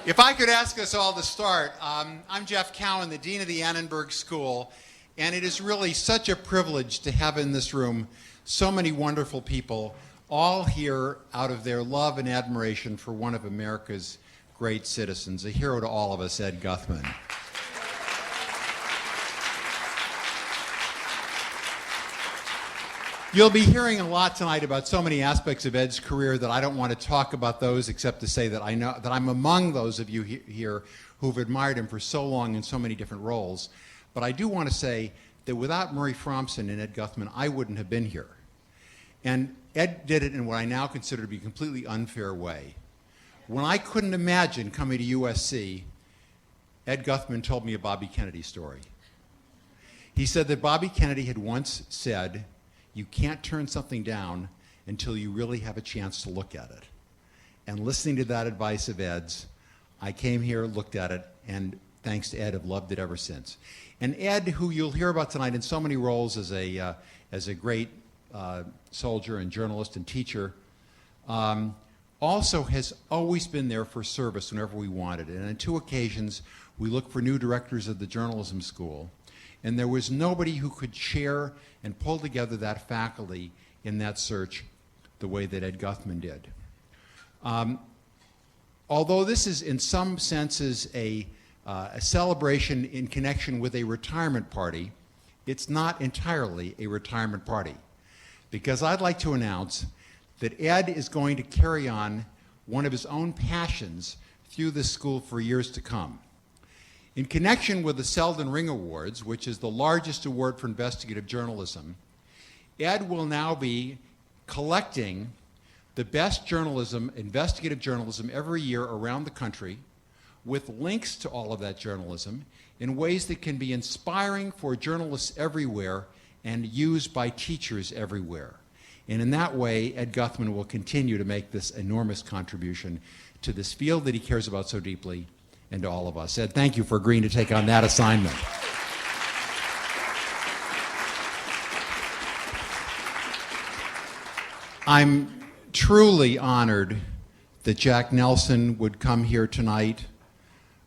If I could ask us all to start, I'm Geoffrey Cowan, the Dean of the Annenberg School, and it is really such a privilege to have in this room so many wonderful people, all here out of their love and admiration for one of America's great citizens, a hero to all of us, Ed Guthman. You'll be hearing a lot tonight about so many aspects of Ed's career that I don't want to talk about those except to say that I know that I'm among those of you here who've admired him for so long in so many different roles. But I do want to say that without Murray Fromson and Ed Guthman, I wouldn't have been here. And Ed did it in what I now consider to be a completely unfair way. When I couldn't imagine coming to USC, Ed Guthman told me a Bobby Kennedy story. He said that Bobby Kennedy had once said, "You can't turn something down until you really have a chance to look at it." And listening to that advice of Ed's, I came here, looked at it, and thanks to Ed, have loved it ever since. And Ed, who you'll hear about tonight in so many roles as a great soldier and journalist and teacher, also has always been there for service whenever we wanted it. And on 2 occasions, we looked for new directors of the journalism school. And there was nobody who could share and pull together that faculty in that search the way that Ed Guthman did. Although this is in some senses a celebration in connection with a retirement party, it's not entirely a retirement party. Because I'd like to announce that Ed is going to carry on one of his own passions through this school for years to come. In connection with the Selden Ring Awards, which is the largest award for investigative journalism, Ed will now be collecting the best journalism, investigative journalism, every year around the country, with links to all of that journalism in ways that can be inspiring for journalists everywhere and used by teachers everywhere. And in that way, Ed Guthman will continue to make this enormous contribution to this field that he cares about so deeply, and to all of us. Ed, thank you for agreeing to take on that assignment. I'm truly honored that Jack Nelson would come here tonight,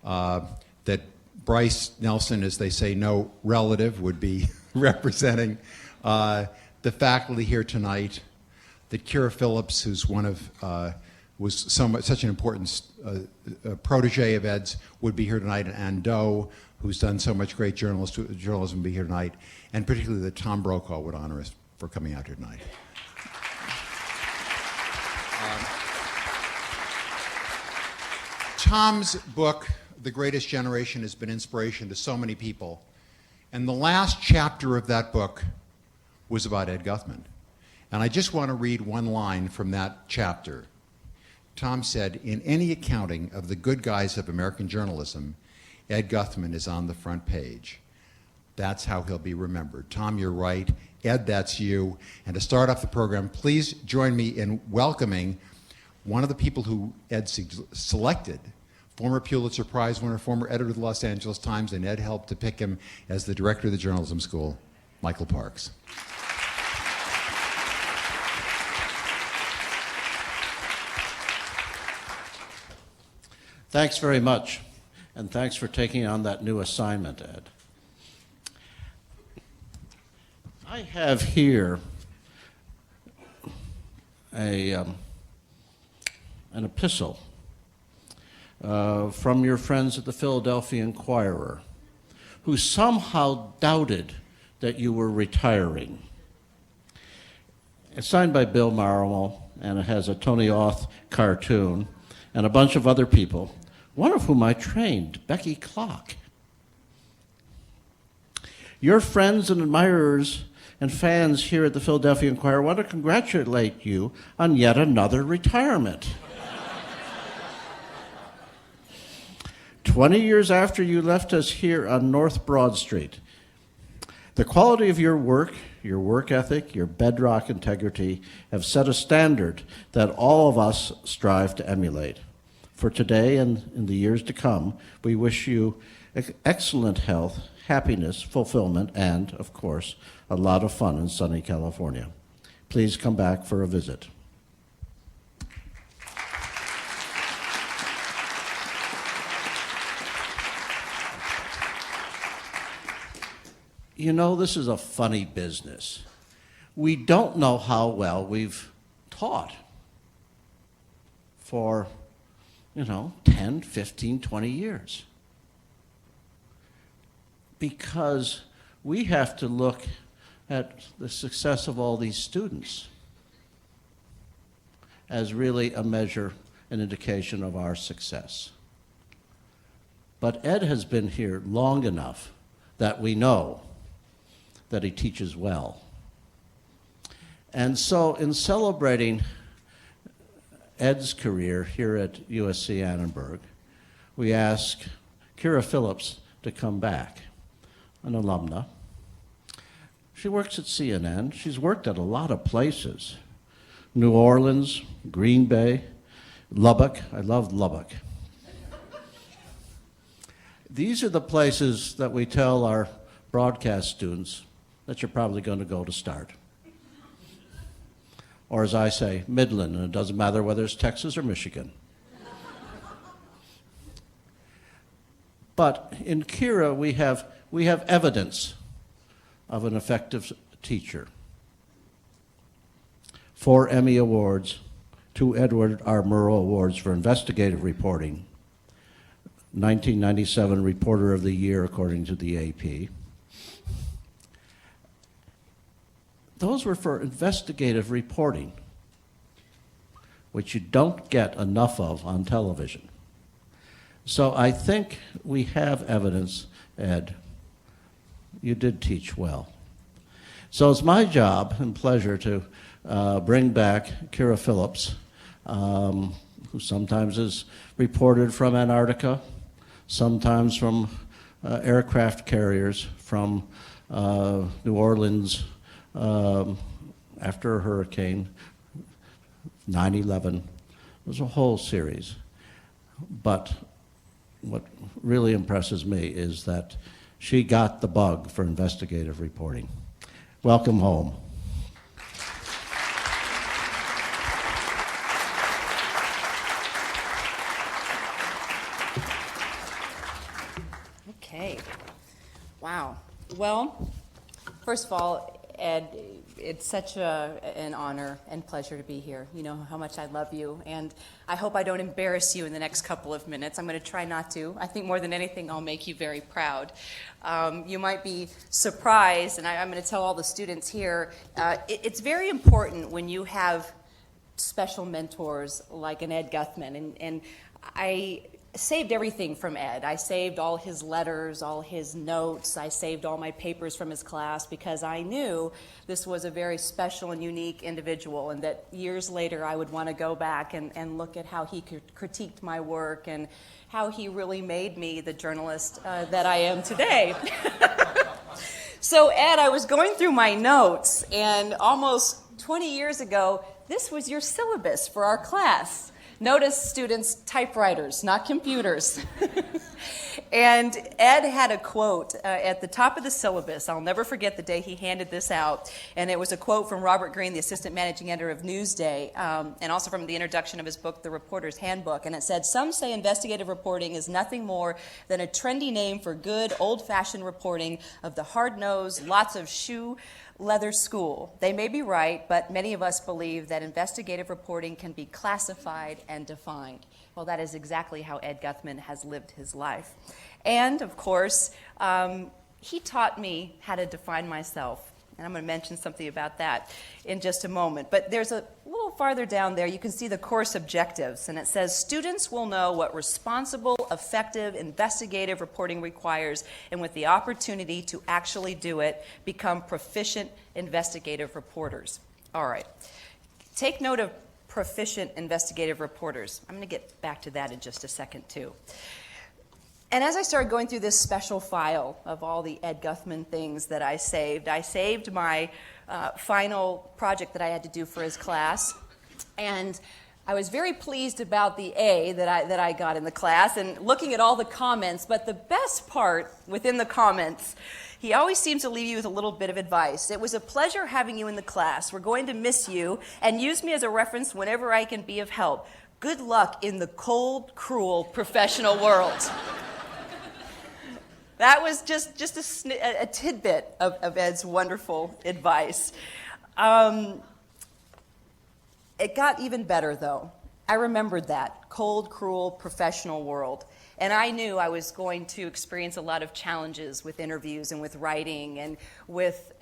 that Bryce Nelson, as they say, no relative, would be representing the faculty here tonight, that Kyra Phillips, who's one of was such an important protege of Ed's, would be here tonight, and Doe, who's done so much great journalism, be here tonight, and particularly that Tom Brokaw would honor us for coming out here tonight. Tom's book, The Greatest Generation, has been inspiration to so many people, and the last chapter of that book was about Ed Guthman. And I just want to read one line from that chapter. Tom said, "In any accounting of the good guys of American journalism, Ed Guthman is on the front page. That's how he'll be remembered." Tom, you're right. Ed, that's you. And to start off the program, please join me in welcoming one of the people who Ed selected, former Pulitzer Prize winner, former editor of the Los Angeles Times, and Ed helped to pick him as the director of the journalism school, Michael Parks. Thanks very much, and thanks for taking on that new assignment, Ed. I have here an epistle from your friends at the Philadelphia Inquirer, who somehow doubted that you were retiring. It's signed by Bill Marmol, and it has a Tony Auth cartoon and a bunch of other people, one of whom I trained, Becky Clock. Your friends and admirers and fans here at the Philadelphia Inquirer want to congratulate you on yet another retirement. 20 years after you left us here on North Broad Street, the quality of your work ethic, your bedrock integrity have set a standard that all of us strive to emulate. For today and in the years to come, we wish you excellent health, happiness, fulfillment, and, of course, a lot of fun in sunny California. Please come back for a visit. you know, this is a funny business. We don't know how well we've taught for, 10, 15, 20 years. Because we have to look at the success of all these students as really a measure, an indication of our success. But Ed has been here long enough that we know that he teaches well. And so in celebrating Ed's career here at USC Annenberg, we ask Kyra Phillips to come back, an alumna. She works at CNN. She's worked at a lot of places. New Orleans, Green Bay, Lubbock. I love Lubbock. These are the places that we tell our broadcast students that you're probably going to go to start. Or as I say, Midland, and it doesn't matter whether it's Texas or Michigan. But in Kyra, we have evidence of an effective teacher. 4 Emmy Awards, 2 Edward R. Murrow Awards for investigative reporting, 1997 Reporter of the Year according to the AP. Those were for investigative reporting, which you don't get enough of on television. So I think we have evidence, Ed, you did teach well. So it's my job and pleasure to bring back Kyra Phillips, who sometimes is reported from Antarctica, sometimes from aircraft carriers from New Orleans after a hurricane, 9/11. There's a whole series. But what really impresses me is that she got the bug for investigative reporting. Welcome home. Okay. Wow. Well, first of all, Ed, it's such an honor and pleasure to be here. You know how much I love you, and I hope I don't embarrass you in the next couple of minutes. I'm going to try not to. I think more than anything, I'll make you very proud. You might be surprised, and I'm going to tell all the students here, it's very important when you have special mentors like an Ed Guthman, and I saved everything from Ed. I saved all his letters, all his notes. I saved all my papers from his class because I knew this was a very special and unique individual, and that years later I would want to go back and look at how he critiqued my work and how he really made me the journalist that I am today. So Ed, I was going through my notes, and almost 20 years ago, this was your syllabus for our class. Notice, students, typewriters, not computers. And Ed had a quote at the top of the syllabus. I'll never forget the day he handed this out. And it was a quote from Robert Greene, the assistant managing editor of Newsday, and also from the introduction of his book, The Reporter's Handbook. And it said, "Some say investigative reporting is nothing more than a trendy name for good, old-fashioned reporting of the hard-nosed, lots of shoe leather school. They may be right, but many of us believe that investigative reporting can be classified and defined." Well, that is exactly how Ed Guthman has lived his life. And, of course, he taught me how to define myself. And I'm going to mention something about that in just a moment. But there's a little farther down there, you can see the course objectives. And it says, "Students will know what responsible, effective, investigative reporting requires, and with the opportunity to actually do it, become proficient investigative reporters." All right. Take note of proficient investigative reporters. I'm going to get back to that in just a second, too. And as I started going through this special file of all the Ed Guthman things that I saved my final project that I had to do for his class. And I was very pleased about the A that I got in the class and looking at all the comments. But the best part within the comments, he always seems to leave you with a little bit of advice. "It was a pleasure having you in the class. We're going to miss you, and use me as a reference whenever I can be of help. Good luck in the cold, cruel professional world." That was just a tidbit of Ed's wonderful advice. It got even better, though. I remembered that cold, cruel, professional world. And I knew I was going to experience a lot of challenges with interviews and with writing and with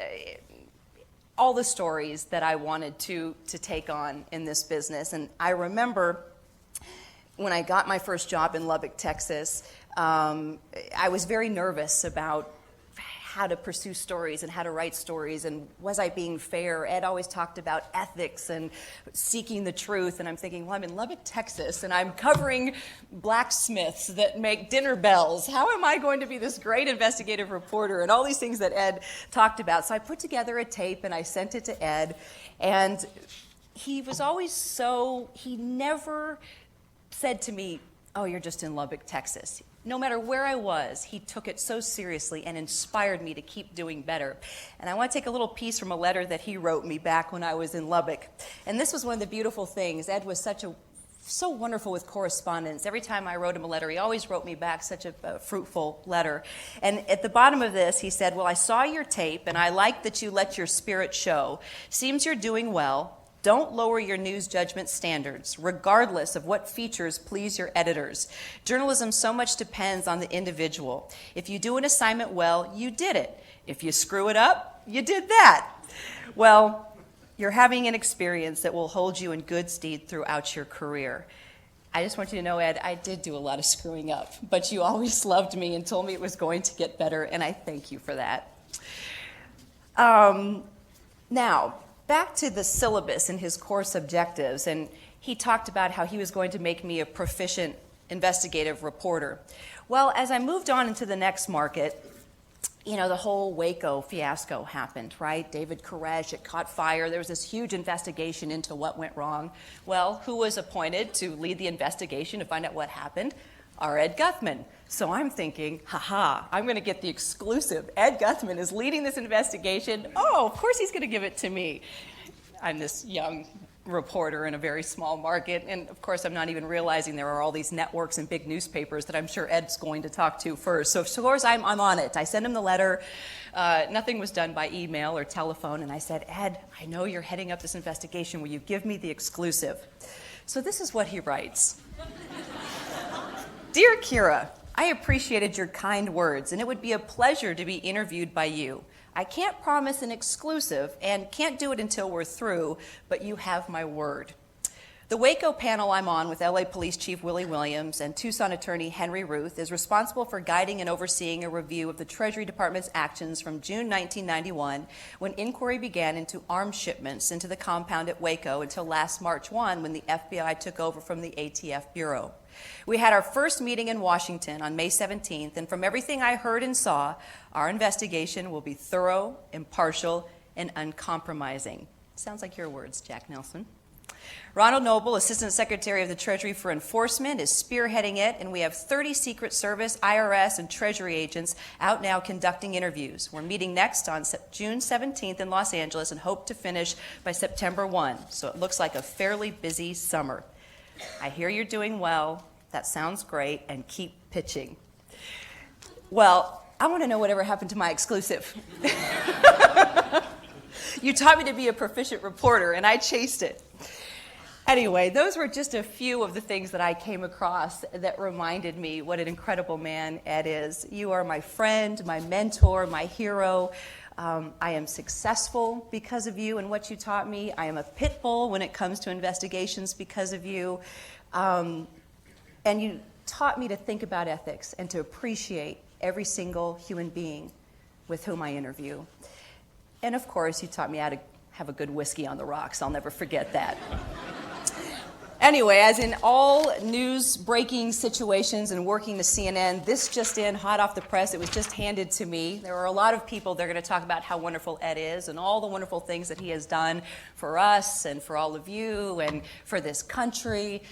all the stories that I wanted to take on in this business. And I remember when I got my first job in Lubbock, Texas, I was very nervous about how to pursue stories and how to write stories, and was I being fair? Ed always talked about ethics and seeking the truth, and I'm thinking, well, I'm in Lubbock, Texas, and I'm covering blacksmiths that make dinner bells. How am I going to be this great investigative reporter? And all these things that Ed talked about. So I put together a tape and I sent it to Ed, and he was always he never said to me, oh, you're just in Lubbock, Texas. No matter where I was, he took it so seriously and inspired me to keep doing better. And I want to take a little piece from a letter that he wrote me back when I was in Lubbock. And this was one of the beautiful things. Ed was so wonderful with correspondence. Every time I wrote him a letter, he always wrote me back such a fruitful letter. And at the bottom of this, he said, well, I saw your tape, and I like that you let your spirit show. Seems you're doing well. Don't lower your news judgment standards, regardless of what features please your editors. Journalism so much depends on the individual. If you do an assignment well, you did it. If you screw it up, you did that. Well, you're having an experience that will hold you in good stead throughout your career. I just want you to know, Ed, I did do a lot of screwing up, but you always loved me and told me it was going to get better, and I thank you for that. Now, back to the syllabus and his course objectives, and he talked about how he was going to make me a proficient investigative reporter. Well, as I moved on into the next market, the whole Waco fiasco happened, right? David Koresh, it caught fire. There was this huge investigation into what went wrong. Well, who was appointed to lead the investigation to find out what happened? Our Ed Guthman. So I'm thinking, I'm going to get the exclusive. Ed Guthman is leading this investigation. Oh, of course he's going to give it to me. I'm this young reporter in a very small market, and of course I'm not even realizing there are all these networks and big newspapers that I'm sure Ed's going to talk to first. So of course I'm on it. I sent him the letter. Nothing was done by email or telephone, and I said, Ed, I know you're heading up this investigation. Will you give me the exclusive? So this is what he writes. Dear Kyra, I appreciated your kind words, and it would be a pleasure to be interviewed by you. I can't promise an exclusive and can't do it until we're through, but you have my word. The Waco panel I'm on with LA Police Chief Willie Williams and Tucson attorney Henry Ruth is responsible for guiding and overseeing a review of the Treasury Department's actions from June 1991, when inquiry began into arms shipments into the compound at Waco, until last March 1, when the FBI took over from the ATF Bureau. We had our first meeting in Washington on May 17th, and from everything I heard and saw, our investigation will be thorough, impartial, and uncompromising. Sounds like your words, Jack Nelson. Ronald Noble, Assistant Secretary of the Treasury for Enforcement, is spearheading it, and we have 30 Secret Service, IRS, and Treasury agents out now conducting interviews. We're meeting next on June 17th in Los Angeles and hope to finish by September 1, so it looks like a fairly busy summer. I hear you're doing well. That sounds great, and keep pitching. Well, I want to know whatever happened to my exclusive. You taught me to be a proficient reporter, and I chased it. Anyway, those were just a few of the things that I came across that reminded me what an incredible man Ed is. You are my friend, my mentor, my hero. I am successful because of you and what you taught me. I am a pit bull when it comes to investigations because of you. And you taught me to think about ethics and to appreciate every single human being with whom I interview. And of course, you taught me how to have a good whiskey on the rocks. I'll never forget that. Anyway, as in all news-breaking situations and working to CNN, this just in, hot off the press, it was just handed to me. There are a lot of people that are going to talk about how wonderful Ed is and all the wonderful things that he has done for us and for all of you and for this country.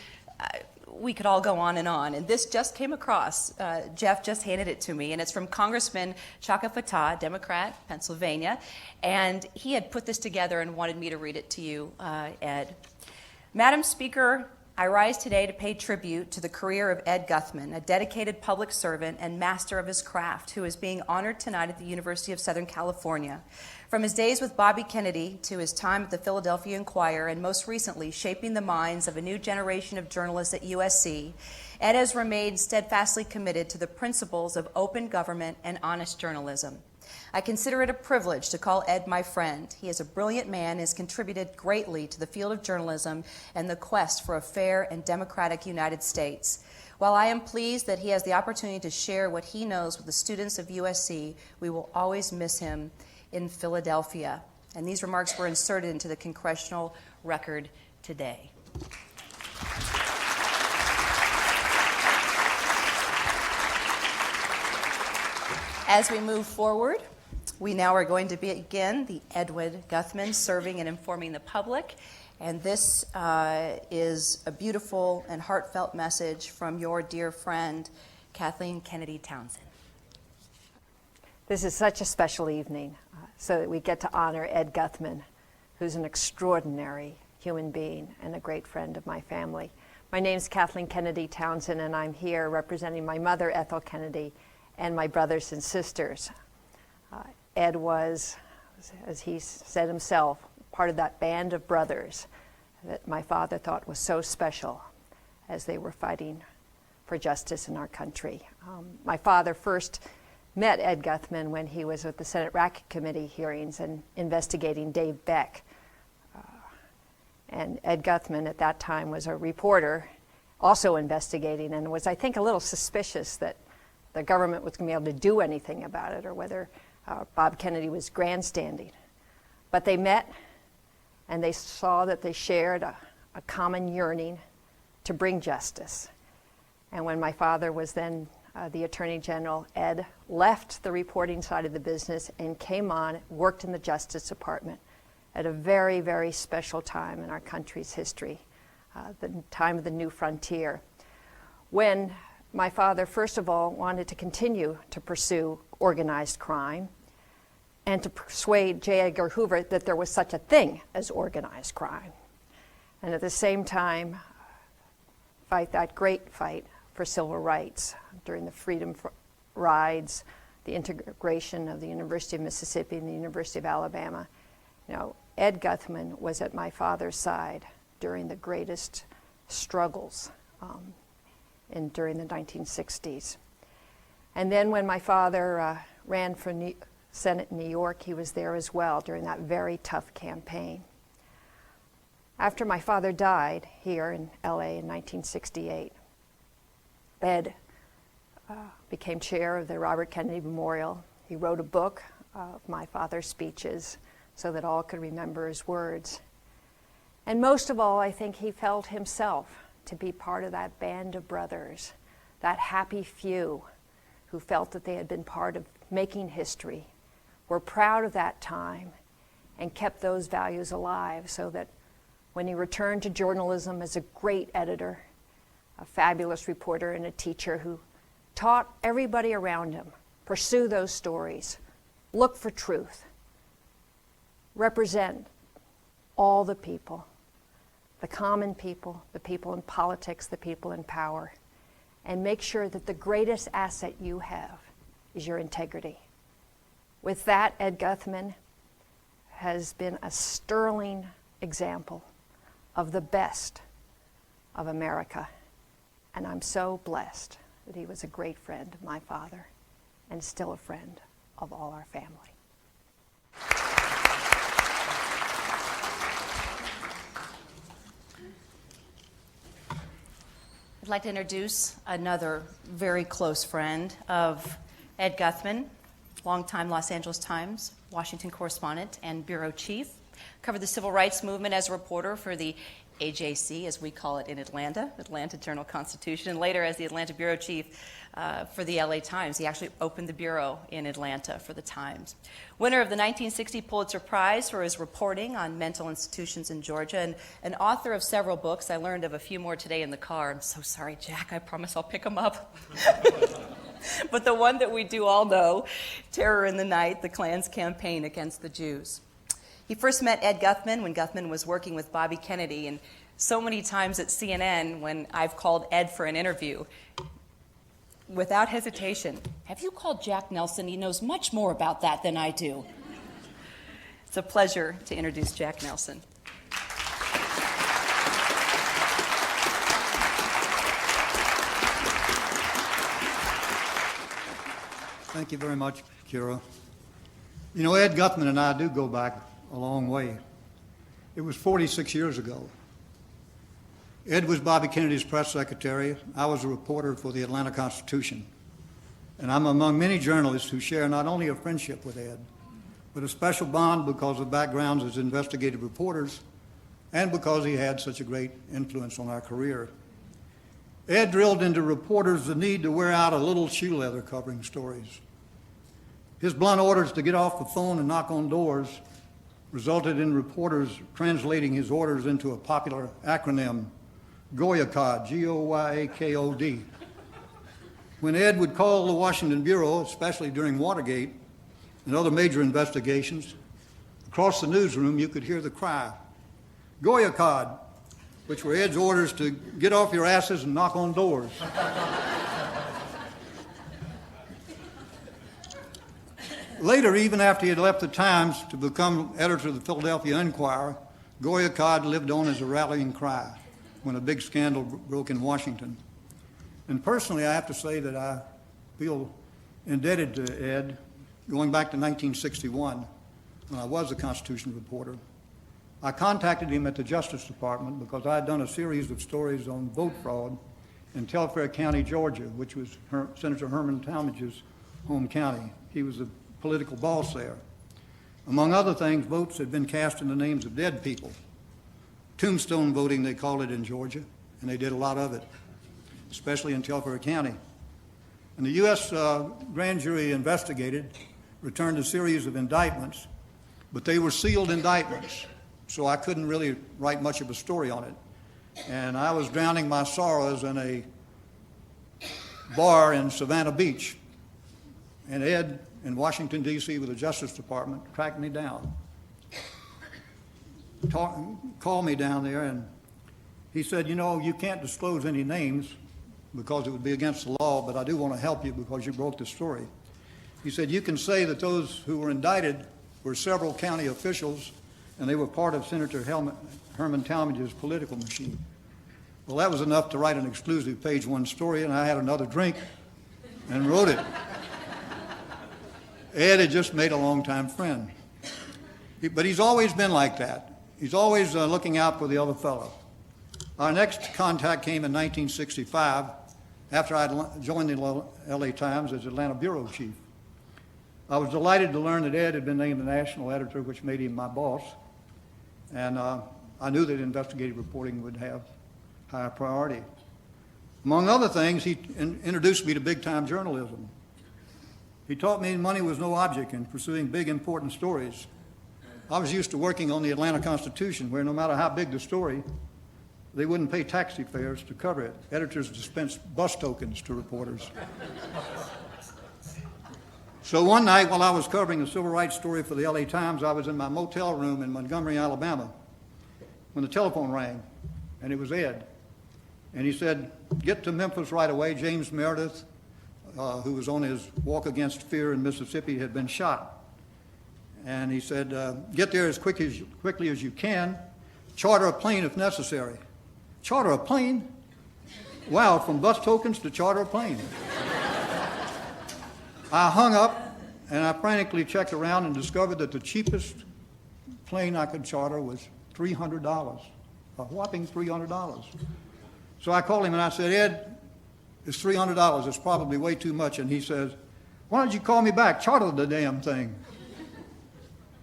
We could all go on, and this just came across. Jeff just handed it to me, and it's from Congressman Chaka Fattah, Democrat, Pennsylvania, and he had put this together and wanted me to read it to you, Ed. Madam Speaker, I rise today to pay tribute to the career of Ed Guthman, a dedicated public servant and master of his craft who is being honored tonight at the University of Southern California. From his days with Bobby Kennedy to his time at the Philadelphia Inquirer and most recently shaping the minds of a new generation of journalists at USC, Ed has remained steadfastly committed to the principles of open government and honest journalism. I consider it a privilege to call Ed my friend. He is a brilliant man and has contributed greatly to the field of journalism and the quest for a fair and democratic United States. While I am pleased that he has the opportunity to share what he knows with the students of USC, we will always miss him in Philadelphia. And these remarks were inserted into the congressional record today. As we move forward, we now are going to begin the Edwin Guthman Serving and Informing the Public. And this is a beautiful and heartfelt message from your dear friend, Kathleen Kennedy Townsend. This is such a special evening so that we get to honor Ed Guthman, who's an extraordinary human being and a great friend of my family. My name is Kathleen Kennedy Townsend, and I'm here representing my mother, Ethel Kennedy, and my brothers and sisters. Ed was, as he said himself, part of that band of brothers that my father thought was so special as they were fighting for justice in our country. My father first met Ed Guthman when he was at the Senate Racket Committee hearings and investigating Dave Beck. And Ed Guthman at that time was a reporter also investigating and was, I think, a little suspicious that the government was going to be able to do anything about it or whether Bob Kennedy was grandstanding. But they met and they saw that they shared a common yearning to bring justice. And when my father was then the Attorney General, Ed left the reporting side of the business and came on, worked in the Justice Department at a very, very special time in our country's history, the time of the new frontier, when my father, first of all, wanted to continue to pursue organized crime and to persuade J. Edgar Hoover that there was such a thing as organized crime. And at the same time, fight that great fight for civil rights during the freedom rides, the integration of the University of Mississippi and the University of Alabama. You know, Ed Guthman was at my father's side during the greatest struggles during the 1960s. And then when my father ran for Senate in New York, he was there as well during that very tough campaign. After my father died here in LA in 1968, Ed became chair of the Robert Kennedy Memorial. He wrote a book of my father's speeches so that all could remember his words. And most of all, I think he felt himself to be part of that band of brothers, that happy few who felt that they had been part of making history, were proud of that time, and kept those values alive so that when he returned to journalism as a great editor, a fabulous reporter and a teacher who taught everybody around him, pursue those stories, look for truth, represent all the people, the common people, the people in politics, the people in power, and make sure that the greatest asset you have is your integrity. With that, Ed Guthman has been a sterling example of the best of America, and I'm so blessed that he was a great friend of my father and still a friend of all our family. I'd like to introduce another very close friend of Ed Guthman, longtime Los Angeles Times, Washington correspondent, and bureau chief. Covered the civil rights movement as a reporter for the AJC, as we call it in Atlanta, Atlanta Journal-Constitution, and later as the Atlanta bureau chief for the LA Times. He actually opened the bureau in Atlanta for the Times. Winner of the 1960 Pulitzer Prize for his reporting on mental institutions in Georgia, and an author of several books. I learned of a few more today in the car. I'm so sorry, Jack. I promise I'll pick them up. But the one that we do all know, Terror in the Night, the Klan's campaign against the Jews. He first met Ed Guthman when Guthman was working with Bobby Kennedy, and so many times at CNN when I've called Ed for an interview, without hesitation, have you called Jack Nelson? He knows much more about that than I do. It's a pleasure to introduce Jack Nelson. Thank you very much, Kyra. You know, Ed Guthman and I do go back a long way. It was 46 years ago. Ed was Bobby Kennedy's press secretary. I was a reporter for the Atlanta Constitution. And I'm among many journalists who share not only a friendship with Ed, but a special bond because of backgrounds as investigative reporters and because he had such a great influence on our career. Ed drilled into reporters the need to wear out a little shoe leather covering stories. His blunt orders to get off the phone and knock on doors resulted in reporters translating his orders into a popular acronym, GOYAKOD, G-O-Y-A-K-O-D. When Ed would call the Washington Bureau, especially during Watergate and other major investigations, across the newsroom you could hear the cry, GOYAKOD, which were Ed's orders to get off your asses and knock on doors. Later, even after he had left the Times to become editor of the Philadelphia Inquirer, GOYAKOD lived on as a rallying cry when a big scandal broke in Washington. And personally, I have to say that I feel indebted to Ed going back to 1961 when I was a Constitution reporter. I contacted him at the Justice Department because I had done a series of stories on vote fraud in Telfair County, Georgia, which was Senator Herman Talmadge's home county. He was the political boss there. Among other things, votes had been cast in the names of dead people. Tombstone voting, they called it in Georgia, and they did a lot of it, especially in Telfair County. And the U.S. grand jury investigated, returned a series of indictments, but they were sealed indictments, so I couldn't really write much of a story on it. And I was drowning my sorrows in a bar in Savannah Beach, and Ed in Washington, D.C. with the Justice Department tracked me down, called me down there, and he said, you know, you can't disclose any names because it would be against the law, but I do want to help you because you broke the story. He said, you can say that those who were indicted were several county officials and they were part of Senator Herman Talmadge's political machine. Well, that was enough to write an exclusive page one story, and I had another drink and wrote it. Ed had just made a longtime friend. But he's always been like that. He's always looking out for the other fellow. Our next contact came in 1965 after I had joined the LA Times as Atlanta bureau chief. I was delighted to learn that Ed had been named the national editor, which made him my boss. And I knew that investigative reporting would have high priority. Among other things, he introduced me to big-time journalism. He taught me money was no object in pursuing big, important stories. I was used to working on the Atlanta Constitution, where no matter how big the story, they wouldn't pay taxi fares to cover it. Editors dispensed bus tokens to reporters. So one night while I was covering a civil rights story for the LA Times, I was in my motel room in Montgomery, Alabama, when the telephone rang, and it was Ed. And he said, get to Memphis right away. James Meredith, who was on his walk against fear in Mississippi, had been shot. And he said, get there as quickly as you can. Charter a plane if necessary. Charter a plane? Wow, from bus tokens to charter a plane. I hung up and I frantically checked around and discovered that the cheapest plane I could charter was $300, a whopping $300. So I called him and I said, Ed, it's $300. It's probably way too much. And he says, why don't you call me back? Charter the damn thing.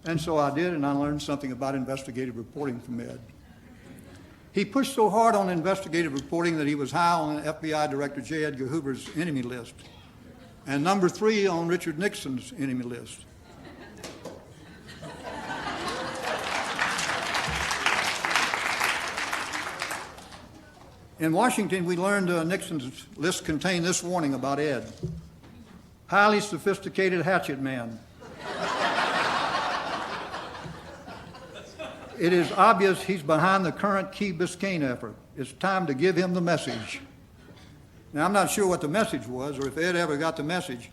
And so I did, and I learned something about investigative reporting from Ed. He pushed so hard on investigative reporting that he was high on FBI Director J. Edgar Hoover's enemy list, and number 3 on Richard Nixon's enemy list. In Washington, we learned Nixon's list contained this warning about Ed. Highly sophisticated hatchet man. it is obvious he's behind the current Key Biscayne effort. It's time to give him the message. Now, I'm not sure what the message was or if Ed ever got the message,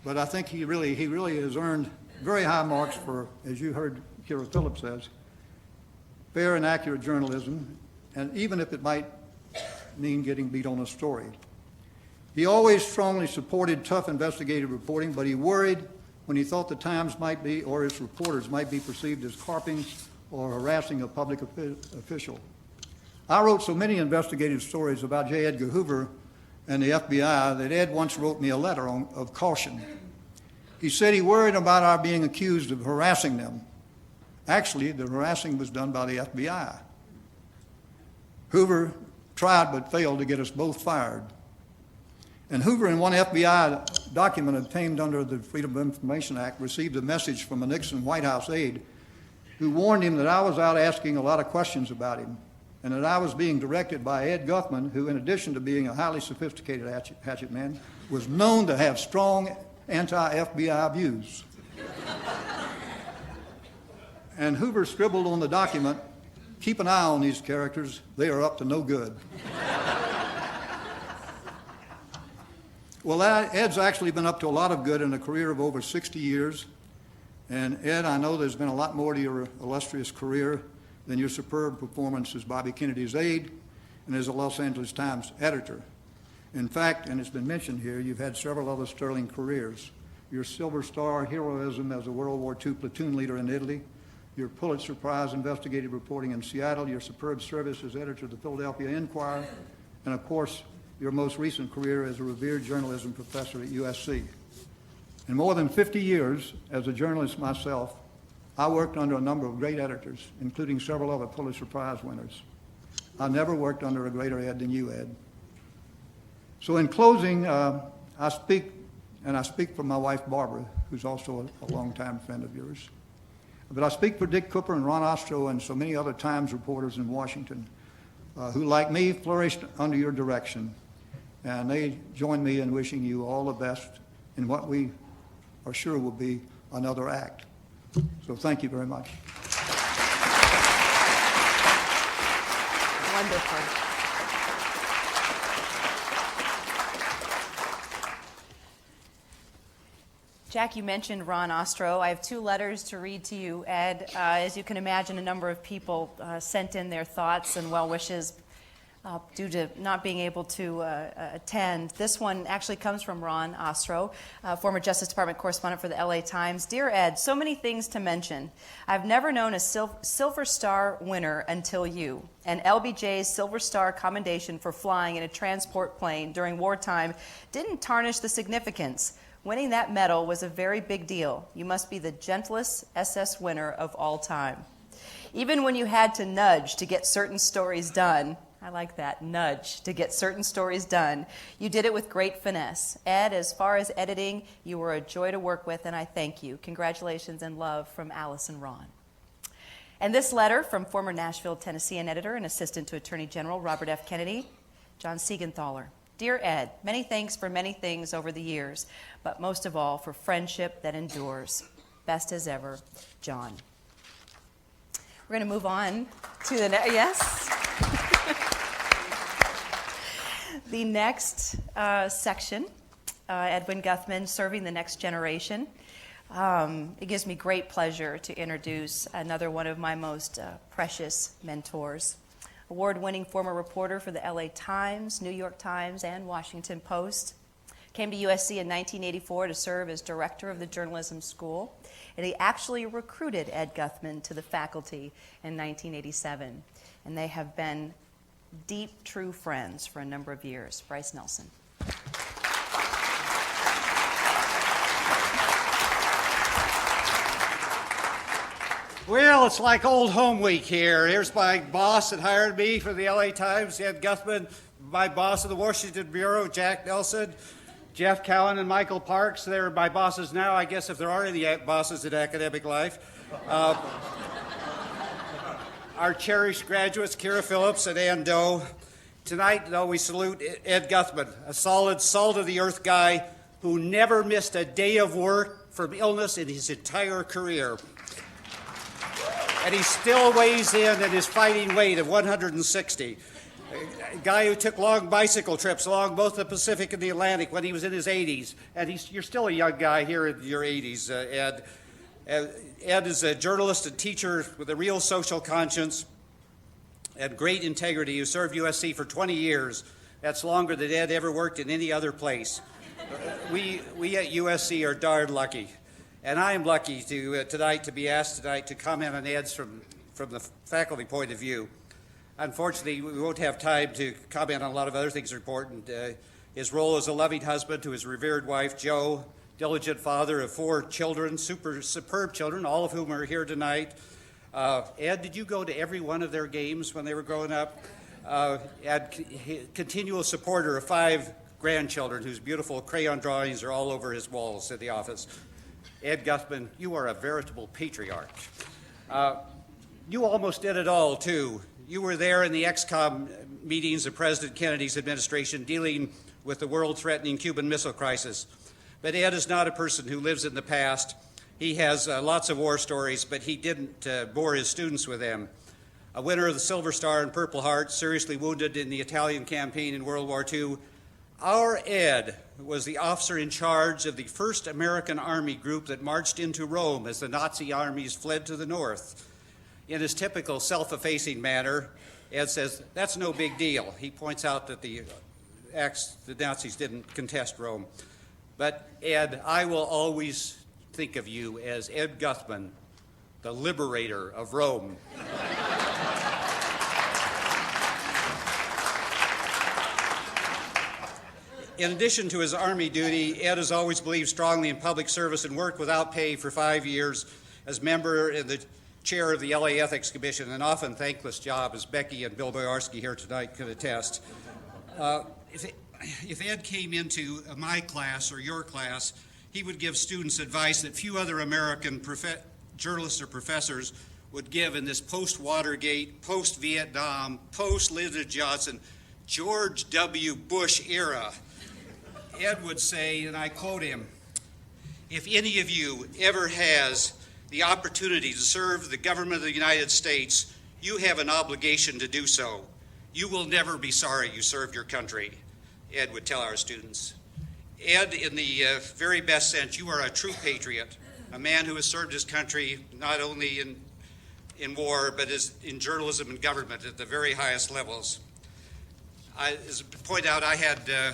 but I think he really has earned very high marks for, as you heard Kyra Phillips says, fair and accurate journalism, and even if it might mean getting beat on a story. He always strongly supported tough investigative reporting, but he worried when he thought the Times might be, or its reporters might be perceived as carping or harassing a public official. I wrote so many investigative stories about J. Edgar Hoover and the FBI that Ed once wrote me a letter of caution. He said he worried about our being accused of harassing them. Actually, the harassing was done by the FBI. Hoover tried but failed to get us both fired. And Hoover, in one FBI document obtained under the Freedom of Information Act, received a message from a Nixon White House aide who warned him that I was out asking a lot of questions about him and that I was being directed by Ed Guthman, who, in addition to being a highly sophisticated hatchet man, was known to have strong anti-FBI views. And Hoover scribbled on the document, "Keep an eye on these characters. They are up to no good." Well, Ed's actually been up to a lot of good in a career of over 60 years. And Ed, I know there's been a lot more to your illustrious career than your superb performance as Bobby Kennedy's aide and as a Los Angeles Times editor. In fact, and it's been mentioned here, you've had several other sterling careers. Your Silver Star heroism as a World War II platoon leader in Italy, your Pulitzer Prize investigative reporting in Seattle, your superb service as editor of the Philadelphia Inquirer, and of course, your most recent career as a revered journalism professor at USC. In more than 50 years as a journalist myself, I worked under a number of great editors, including several other Pulitzer Prize winners. I never worked under a greater Ed than you, Ed. So in closing, I speak for my wife, Barbara, who's also a longtime friend of yours. But I speak for Dick Cooper and Ron Ostro and so many other Times reporters in Washington who, like me, flourished under your direction. And they join me in wishing you all the best in what we are sure will be another act. So thank you very much. Wonderful. Jack, you mentioned Ron Ostro. I have 2 letters to read to you, Ed. As you can imagine, a number of people sent in their thoughts and well wishes due to not being able to attend. This one actually comes from Ron Ostro, former Justice Department correspondent for the LA Times. Dear Ed, so many things to mention. I've never known a Silver Star winner until you. And LBJ's Silver Star commendation for flying in a transport plane during wartime didn't tarnish the significance. Winning that medal was a very big deal. You must be the gentlest SS winner of all time. Even when you had to nudge to get certain stories done, I like that, nudge, to get certain stories done, you did it with great finesse. Ed, as far as editing, you were a joy to work with, and I thank you. Congratulations and love from Alice and Ron. And this letter from former Nashville, Tennessean editor and assistant to Attorney General Robert F. Kennedy, John Siegenthaler. Dear Ed, many thanks for many things over the years, but most of all for friendship that endures. Best as ever, John. We're going to move on to the next, yes? The next section, Edwin Gutman, Serving the Next Generation. It gives me great pleasure to introduce another one of my most precious mentors. Award-winning former reporter for the LA Times, New York Times, and Washington Post. Came to USC in 1984 to serve as director of the journalism school, and he actually recruited Ed Guthman to the faculty in 1987. And they have been deep, true friends for a number of years. Bryce Nelson. Well, it's like old home week here. Here's my boss that hired me for the LA Times, Ed Guthman, my boss of the Washington Bureau, Jack Nelson, Jeff Cowan, and Michael Parks. They're my bosses now, I guess, if there are any bosses in academic life. Our cherished graduates, Kyra Phillips and Ann Doe. Tonight, though, we salute Ed Guthman, a solid, salt-of-the-earth guy who never missed a day of work from illness in his entire career. and he still weighs in at his fighting weight of 160. A guy who took long bicycle trips along both the Pacific and the Atlantic when he was in his 80s. And you're still a young guy here in your 80s, Ed. Ed is a journalist and teacher with a real social conscience and great integrity who served USC for 20 years. That's longer than Ed ever worked in any other place. We at USC are darn lucky. And I am lucky to be asked tonight to comment on Ed's from the faculty point of view. Unfortunately, we won't have time to comment on a lot of other things that are important. His role as a loving husband to his revered wife, Jo, diligent father of 4 children, superb children, all of whom are here tonight. Ed, did you go to every one of their games when they were growing up? Ed, continual supporter of 5 grandchildren whose beautiful crayon drawings are all over his walls in the office. Ed Guthman, you are a veritable patriarch. You almost did it all, too. You were there in the XCOM meetings of President Kennedy's administration dealing with the world-threatening Cuban Missile Crisis. But Ed is not a person who lives in the past. He has lots of war stories, but he didn't bore his students with them. A winner of the Silver Star and Purple Heart, seriously wounded in the Italian campaign in World War II, our Ed was the officer in charge of the first American Army group that marched into Rome as the Nazi armies fled to the north. In his typical self-effacing manner, Ed says, that's no big deal. He points out that the Nazis didn't contest Rome. But Ed, I will always think of you as Ed Guthman, the liberator of Rome. In addition to his Army duty, Ed has always believed strongly in public service and worked without pay for 5 years as member and the chair of the LA Ethics Commission, an often thankless job, as Becky and Bill Boyarsky here tonight could attest. If Ed came into my class or your class, he would give students advice that few other American journalists or professors would give in this post-Watergate, post-Vietnam, post-Lyndon Johnson, George W. Bush era. Ed would say, and I quote him, if any of you ever has the opportunity to serve the government of the United States, you have an obligation to do so. You will never be sorry you served your country, Ed would tell our students. Ed, in the very best sense, you are a true patriot, a man who has served his country not only in war, but in journalism and government at the very highest levels. As I point out, I had the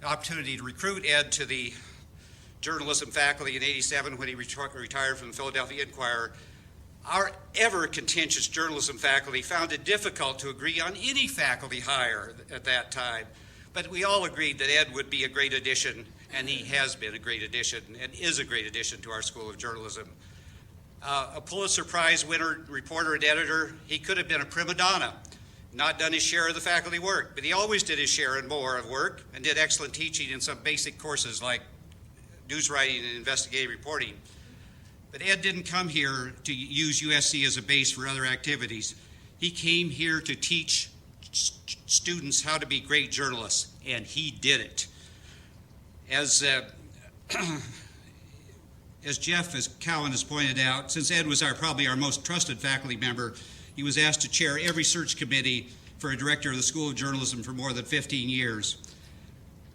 opportunity to recruit Ed to the journalism faculty in '87 when he retired from the Philadelphia Inquirer. Our ever-contentious journalism faculty found it difficult to agree on any faculty hire at that time. But we all agreed that Ed would be a great addition, and he has been a great addition and is a great addition to our School of Journalism. A Pulitzer Prize-winning reporter and editor, he could have been a prima donna, not done his share of the faculty work, but he always did his share and more of work and did excellent teaching in some basic courses like news writing and investigative reporting. But Ed didn't come here to use USC as a base for other activities. He came here to teach students how to be great journalists, and he did it. As Geoffrey Cowan has pointed out, since Ed was probably our most trusted faculty member, he was asked to chair every search committee for a director of the School of Journalism for more than 15 years.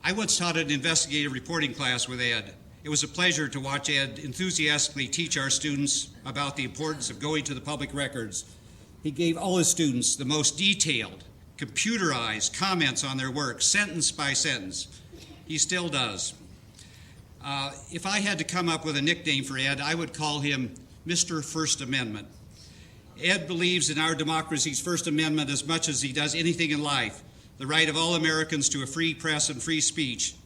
I once taught an investigative reporting class with Ed. It was a pleasure to watch Ed enthusiastically teach our students about the importance of going to the public records. He gave all his students the most detailed, computerized comments on their work, sentence by sentence. He still does. If I had to come up with a nickname for Ed, I would call him Mr. First Amendment. Ed believes in our democracy's First Amendment as much as he does anything in life, the right of all Americans to a free press and free speech.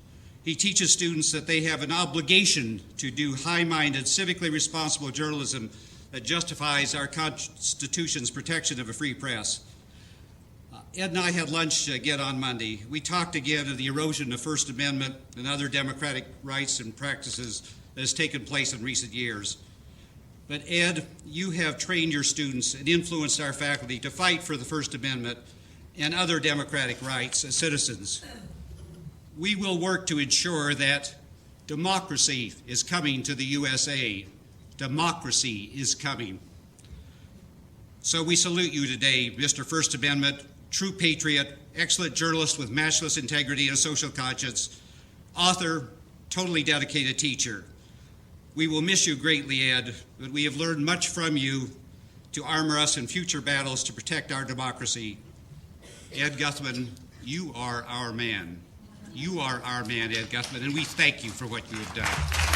He teaches students that they have an obligation to do high-minded, civically responsible journalism that justifies our Constitution's protection of a free press. Ed and I had lunch again on Monday. We talked again of the erosion of First Amendment and other democratic rights and practices that has taken place in recent years. But Ed, you have trained your students and influenced our faculty to fight for the First Amendment and other democratic rights as citizens. We will work to ensure that democracy is coming to the USA. Democracy is coming. So we salute you today, Mr. First Amendment, true patriot, excellent journalist with matchless integrity and social conscience, author, totally dedicated teacher. We will miss you greatly, Ed, but we have learned much from you to armor us in future battles to protect our democracy. Ed Guthman, you are our man. You are our man, Ed Guthman, and we thank you for what you have done.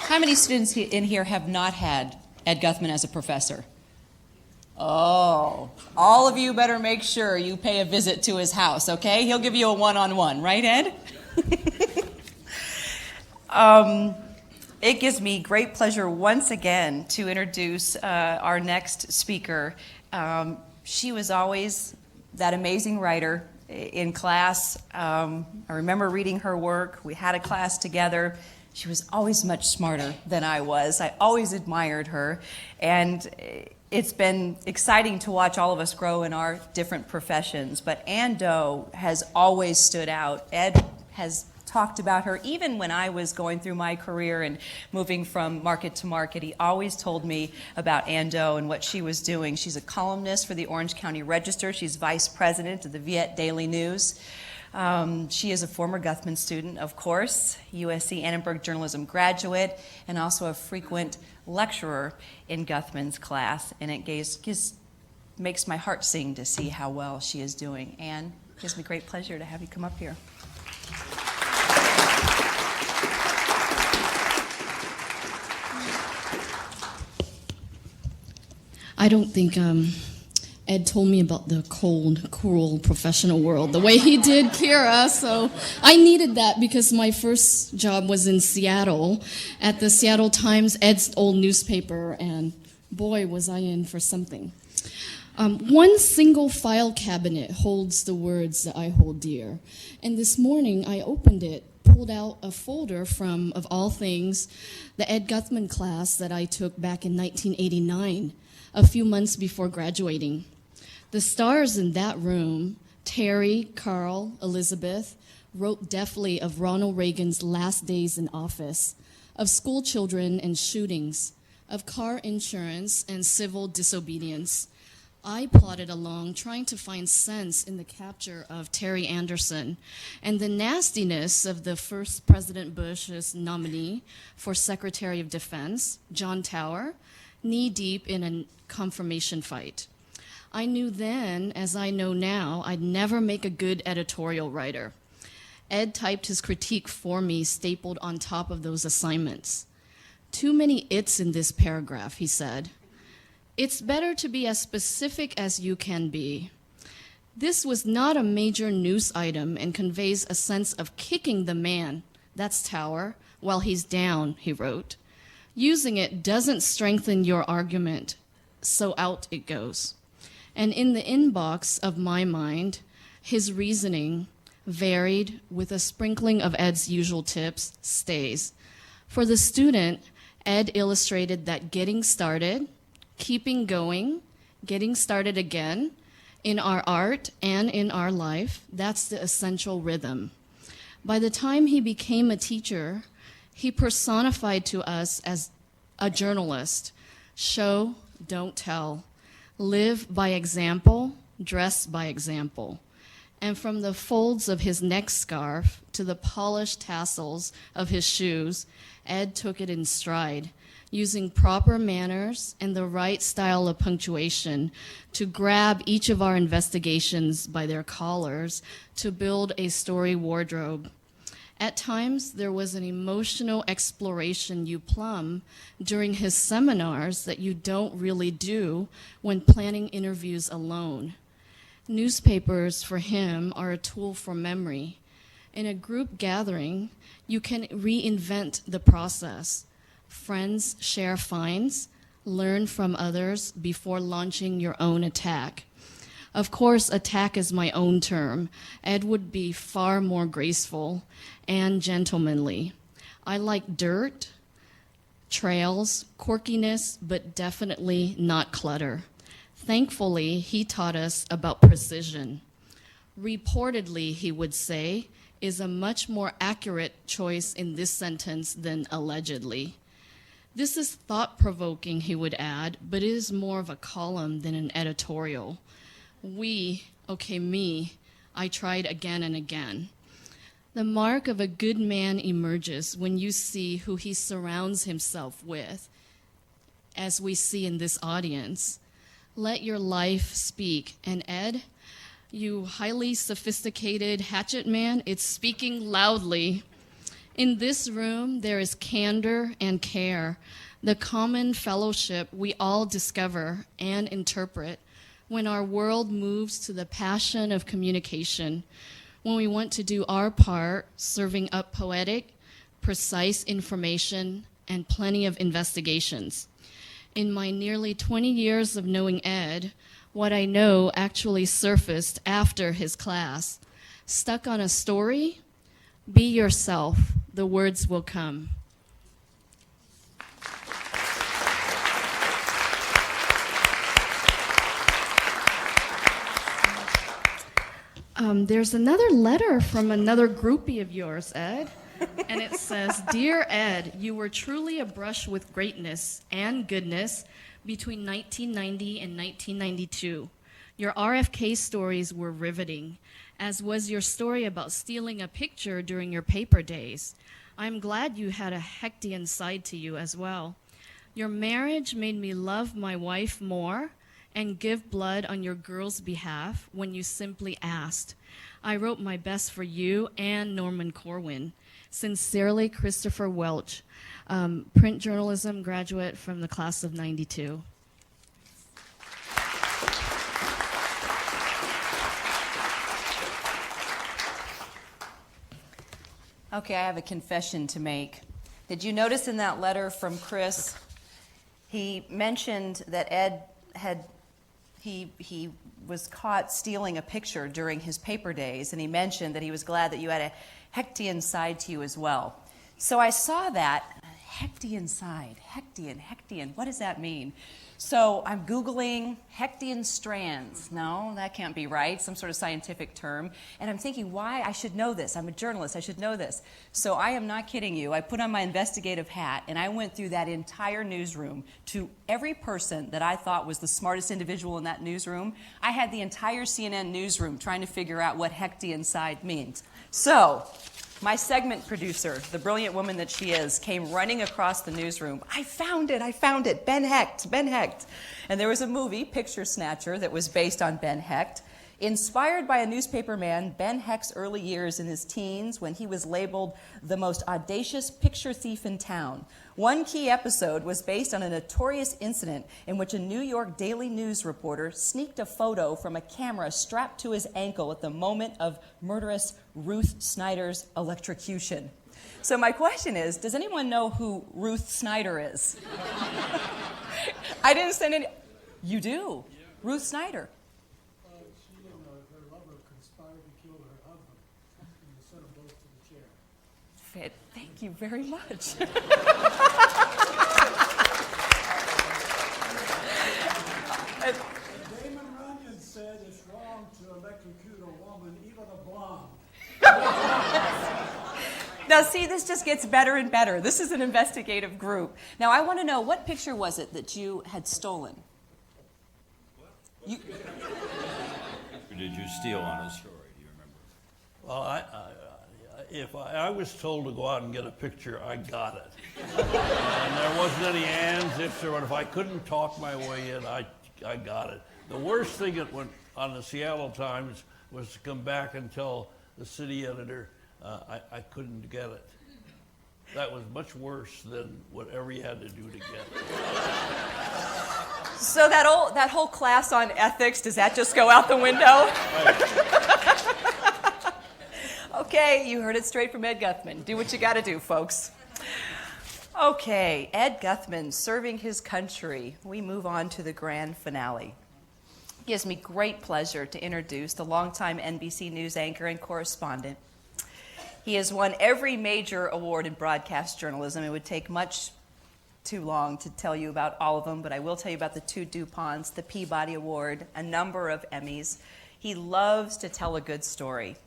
How many students in here have not had Ed Guthman as a professor? Oh, all of you better make sure you pay a visit to his house, okay? He'll give you a one-on-one, right, Ed? It gives me great pleasure once again to introduce our next speaker. She was always that amazing writer in class. I remember reading her work. We had a class together. She was always much smarter than I was. I always admired her. And it's been exciting to watch all of us grow in our different professions. But Ann Doe has always stood out. Ed has talked about her even when I was going through my career and moving from market to market. He always told me about Ann Doe and what she was doing. She's a columnist for the Orange County Register. She's vice president of the Viet Daily News. She is a former Guthman student, of course, USC Annenberg journalism graduate, and also a frequent lecturer in Guthman's class. And it makes my heart sing to see how well she is doing. Anne, it gives me great pleasure to have you come up here. I don't think Ed told me about the cold, cruel professional world the way he did Kyra, so I needed that because my first job was in Seattle at the Seattle Times, Ed's old newspaper, and boy, was I in for something. One single file cabinet holds the words that I hold dear, and this morning I opened it, pulled out a folder from, of all things, the Ed Guthman class that I took back in 1989, a few months before graduating. The stars in that room, Terry, Carl, Elizabeth, wrote deftly of Ronald Reagan's last days in office, of school children and shootings, of car insurance and civil disobedience. I plodded along trying to find sense in the capture of Terry Anderson and the nastiness of the first President Bush's nominee for Secretary of Defense, John Tower, knee-deep in a confirmation fight. I knew then, as I know now, I'd never make a good editorial writer. Ed typed his critique for me, stapled on top of those assignments. Too many it's in this paragraph, he said. It's better to be as specific as you can be. This was not a major news item and conveys a sense of kicking the man, that's Tower, while he's down, he wrote. Using it doesn't strengthen your argument, so out it goes. And in the inbox of my mind, his reasoning, varied with a sprinkling of Ed's usual tips, stays. For the student, Ed illustrated that getting started, keeping going, getting started again, in our art and in our life, that's the essential rhythm. By the time he became a teacher, he personified to us as a journalist, show, don't tell, live by example, dress by example. And from the folds of his neck scarf to the polished tassels of his shoes, Ed took it in stride, using proper manners and the right style of punctuation to grab each of our investigations by their collars to build a story wardrobe. At times, there was an emotional exploration you plumb during his seminars that you don't really do when planning interviews alone. Newspapers, for him, are a tool for memory. In a group gathering, you can reinvent the process. Friends share finds, learn from others before launching your own attack. Of course, attack is my own term. Ed would be far more graceful and gentlemanly. I like dirt, trails, quirkiness, but definitely not clutter. Thankfully, he taught us about precision. Reportedly, he would say, is a much more accurate choice in this sentence than allegedly. This is thought-provoking, he would add, but it is more of a column than an editorial. Me, I tried again and again. The mark of a good man emerges when you see who he surrounds himself with, as we see in this audience. Let your life speak. And Ed, you highly sophisticated Hatchet man, it's speaking loudly. In this room, there is candor and care, the common fellowship we all discover and interpret when our world moves to the passion of communication, when we want to do our part, serving up poetic, precise information, and plenty of investigations. In my nearly 20 years of knowing Ed, what I know actually surfaced after his class. Stuck on a story? Be yourself. The words will come. There's another letter from another groupie of yours, Ed. And it says, Dear Ed, you were truly a brush with greatness and goodness between 1990 and 1992. Your RFK stories were riveting, as was your story about stealing a picture during your paper days. I'm glad you had a Hectian side to you as well. Your marriage made me love my wife more and give blood on your girl's behalf when you simply asked. I wrote my best for you and Norman Corwin. Sincerely, Christopher Welch, print journalism graduate from the class of '92. Okay, I have a confession to make. Did you notice in that letter from Chris, he mentioned that Ed he was caught stealing a picture during his paper days, and he mentioned that he was glad that you had a Hectian side to you as well. So I saw that, Hectian side, Hectian, what does that mean? So I'm Googling Hectian strands. No, that can't be right, some sort of scientific term. And I'm thinking, why? I should know this. I'm a journalist, I should know this. So I am not kidding you. I put on my investigative hat and I went through that entire newsroom to every person that I thought was the smartest individual in that newsroom. I had the entire CNN newsroom trying to figure out what Hectian side means. So my segment producer, the brilliant woman that she is, came running across the newsroom. I found it, Ben Hecht. And there was a movie, Picture Snatcher, that was based on Ben Hecht. Inspired by a newspaper man, Ben Hecht's early years in his teens when he was labeled the most audacious picture thief in town. One key episode was based on a notorious incident in which a New York Daily News reporter sneaked a photo from a camera strapped to his ankle at the moment of murderous Ruth Snyder's electrocution. So my question is, does anyone know who Ruth Snyder is? I didn't send any. You do? Yeah. Ruth Snyder. She and her lover conspired to kill her husband and sent them both to the chair. Thank you very much. Damon Runyon said it's wrong to electrocute a woman, even a blonde. Now, see, this just gets better and better. This is an investigative group. Now, I want to know, what picture was it that you had stolen? Or did you steal on a story? Do you remember? Well, if I was told to go out and get a picture, I got it. And there wasn't any ands, ifs, or what. If I couldn't talk my way in, I got it. The worst thing that went on the Seattle Times was to come back and tell the city editor I couldn't get it. That was much worse than whatever you had to do to get it. So that whole class on ethics, does that just go out the window? Okay, you heard it straight from Ed Guthman. Do what you got to do, folks. Okay, Ed Guthman serving his country. We move on to the grand finale. It gives me great pleasure to introduce the longtime NBC News anchor and correspondent. He has won every major award in broadcast journalism. It would take much too long to tell you about all of them, but I will tell you about the 2 DuPonts, the Peabody Award, a number of Emmys. He loves to tell a good story.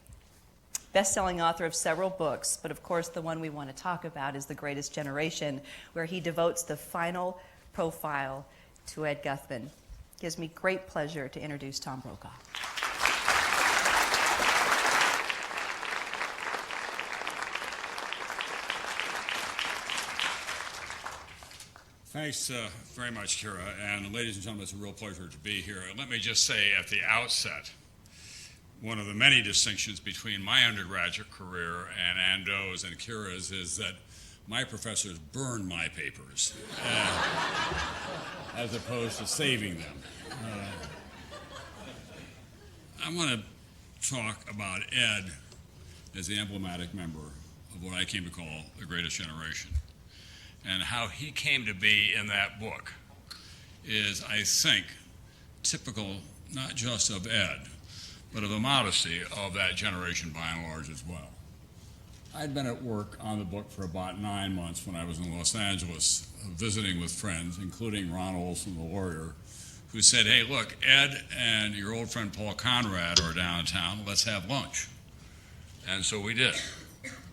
best-selling author of several books, but of course the one we want to talk about is The Greatest Generation, where he devotes the final profile to Ed Guthman. It gives me great pleasure to introduce Tom Brokaw. Thanks very much, Kyra. And ladies and gentlemen, it's a real pleasure to be here. And let me just say at the outset, one of the many distinctions between my undergraduate career and Ando's and Kyra's is that my professors burned my papers as opposed to saving them. I want to talk about Ed as the emblematic member of what I came to call the Greatest Generation. And how he came to be in that book is, I think, typical not just of Ed, but of the modesty of that generation by and large as well. I'd been at work on the book for about 9 months when I was in Los Angeles visiting with friends, including Ron Olson, the lawyer, who said, hey, look, Ed and your old friend Paul Conrad are downtown, let's have lunch. And so we did.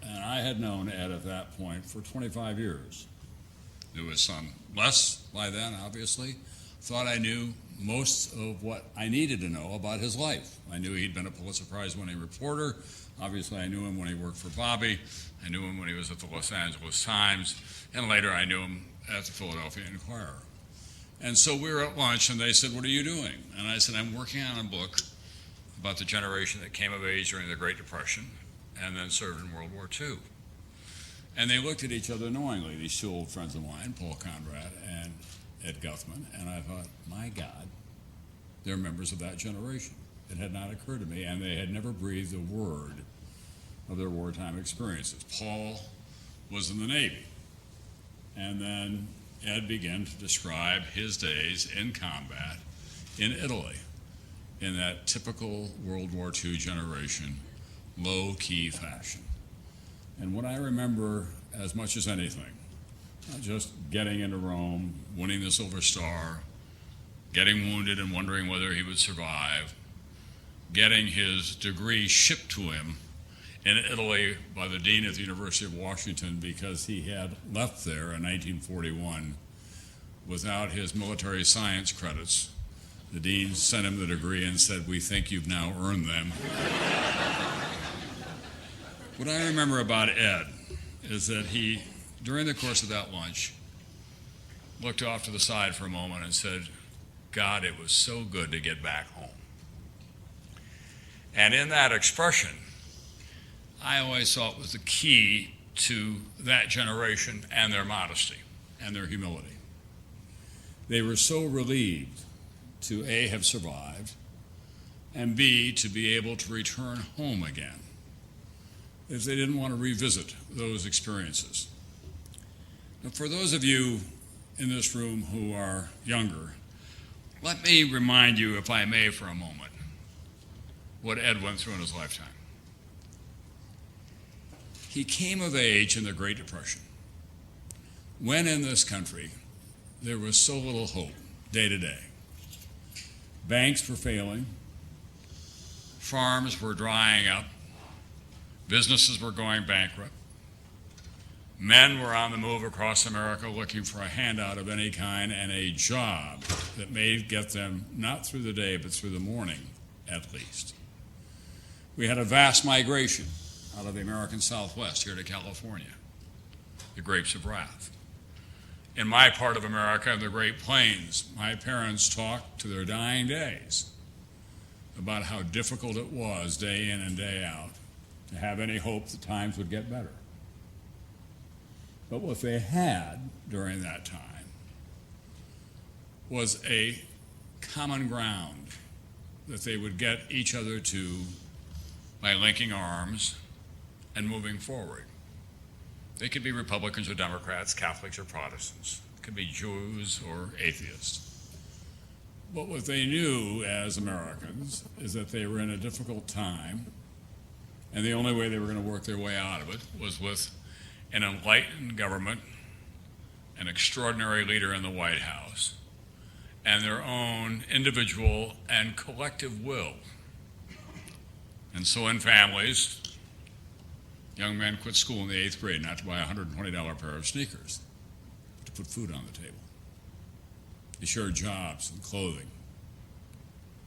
And I had known Ed at that point for 25 years. Knew his son less by then, obviously. Thought I knew most of what I needed to know about his life. I knew he'd been a Pulitzer Prize-winning reporter. Obviously, I knew him when he worked for Bobby. I knew him when he was at the Los Angeles Times. And later, I knew him at the Philadelphia Inquirer. And so we were at lunch, and they said, what are you doing? And I said, I'm working on a book about the generation that came of age during the Great Depression and then served in World War II. And they looked at each other knowingly, these two old friends of mine, Paul Conrad and Ed Guthman, and I thought, my God, they're members of that generation. It had not occurred to me, and they had never breathed a word of their wartime experiences. Paul was in the Navy, and then Ed began to describe his days in combat in Italy in that typical World War II generation, low-key fashion. And what I remember as much as anything, not just getting into Rome, winning the Silver Star, getting wounded and wondering whether he would survive, getting his degree shipped to him in Italy by the dean at the University of Washington because he had left there in 1941 without his military science credits. The dean sent him the degree and said, we think you've now earned them. What I remember about Ed is that he, during the course of that lunch, looked off to the side for a moment and said, God, it was so good to get back home. And in that expression, I always thought was the key to that generation and their modesty and their humility. They were so relieved to A, have survived, and B, to be able to return home again, if they didn't want to revisit those experiences. Now, for those of you in this room who are younger, let me remind you, if I may, for a moment, what Ed went through in his lifetime. He came of age in the Great Depression, when in this country there was so little hope day to day. Banks were failing, farms were drying up, businesses were going bankrupt. Men were on the move across America looking for a handout of any kind and a job that may get them not through the day, but through the morning at least. We had a vast migration out of the American Southwest here to California, the grapes of wrath. In my part of America, the Great Plains, my parents talked to their dying days about how difficult it was day in and day out to have any hope that times would get better. But what they had during that time was a common ground that they would get each other to by linking arms and moving forward. They could be Republicans or Democrats, Catholics or Protestants. It could be Jews or atheists. But what they knew as Americans is that they were in a difficult time, and the only way they were going to work their way out of it was with an enlightened government, an extraordinary leader in the White House, and their own individual and collective will. And so in families, Young men quit school in the 8th grade not to buy a $120 pair of sneakers, but to put food on the table. They shared jobs and clothing.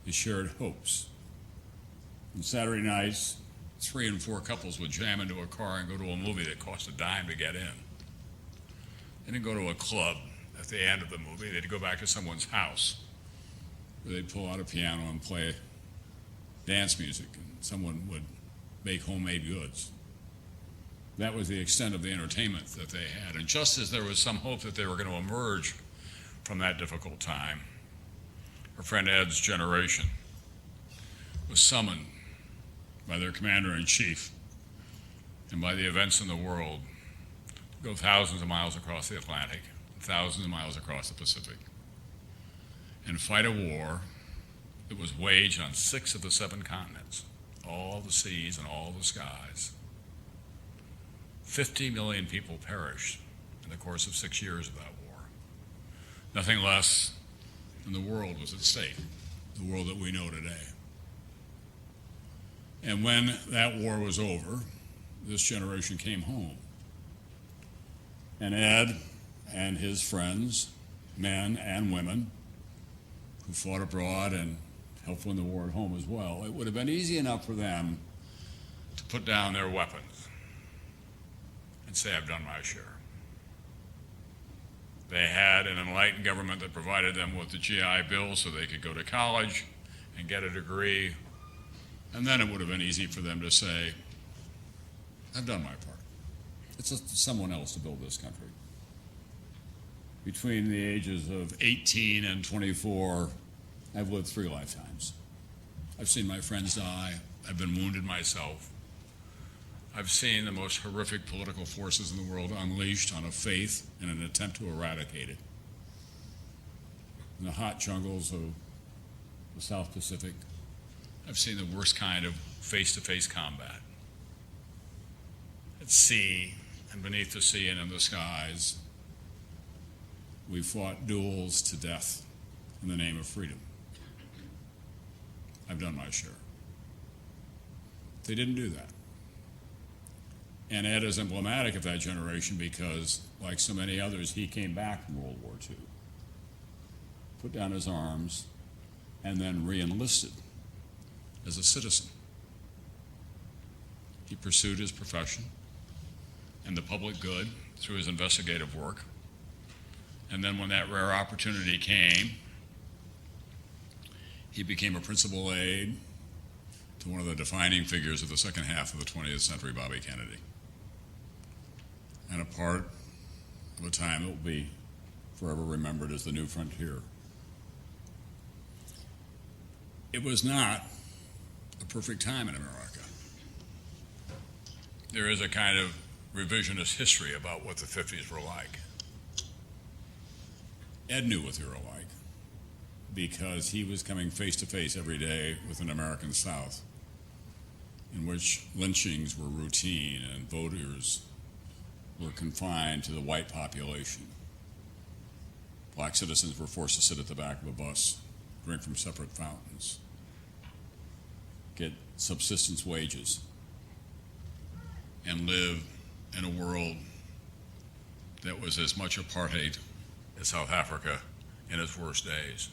They shared hopes. On Saturday nights, 3 and 4 couples would jam into a car and go to a movie that cost a dime to get in. They didn't go to a club at the end of the movie. They'd go back to someone's house where they'd pull out a piano and play dance music, and someone would make homemade goods. That was the extent of the entertainment that they had. And just as there was some hope that they were going to emerge from that difficult time, our friend Ed's generation was summoned by their commander-in-chief and by the events in the world to go thousands of miles across the Atlantic, thousands of miles across the Pacific, and fight a war that was waged on 6 of the 7 continents, all the seas and all the skies. 50 million people perished in the course of 6 years of that war. Nothing less than the world was at stake, the world that we know today. And when that war was over, this generation came home. And Ed and his friends, men and women, who fought abroad and helped win the war at home as well, it would have been easy enough for them to put down their weapons and say, I've done my share. They had an enlightened government that provided them with the GI Bill so they could go to college and get a degree. And then it would have been easy for them to say, I've done my part. It's up to someone else to build this country. Between the ages of 18 and 24, I've lived 3 lifetimes. I've seen my friends die. I've been wounded myself. I've seen the most horrific political forces in the world unleashed on a faith in an attempt to eradicate it. In the hot jungles of the South Pacific, I've seen the worst kind of face-to-face combat. At sea and beneath the sea and in the skies, we fought duels to death in the name of freedom. I've done my share. They didn't do that. And Ed is emblematic of that generation because, like so many others, he came back from World War II, put down his arms, and then re-enlisted as a citizen. He pursued his profession and the public good through his investigative work. And then when that rare opportunity came, he became a principal aide to one of the defining figures of the second half of the 20th century, Bobby Kennedy. And a part of a time that will be forever remembered as the new frontier. It was not a perfect time in America. There is a kind of revisionist history about what the 50s were like. Ed knew what they were like because he was coming face to face every day with an American South in which lynchings were routine and voters were confined to the white population. Black citizens were forced to sit at the back of a bus, drink from separate fountains, get subsistence wages, and live in a world that was as much apartheid as South Africa in its worst days.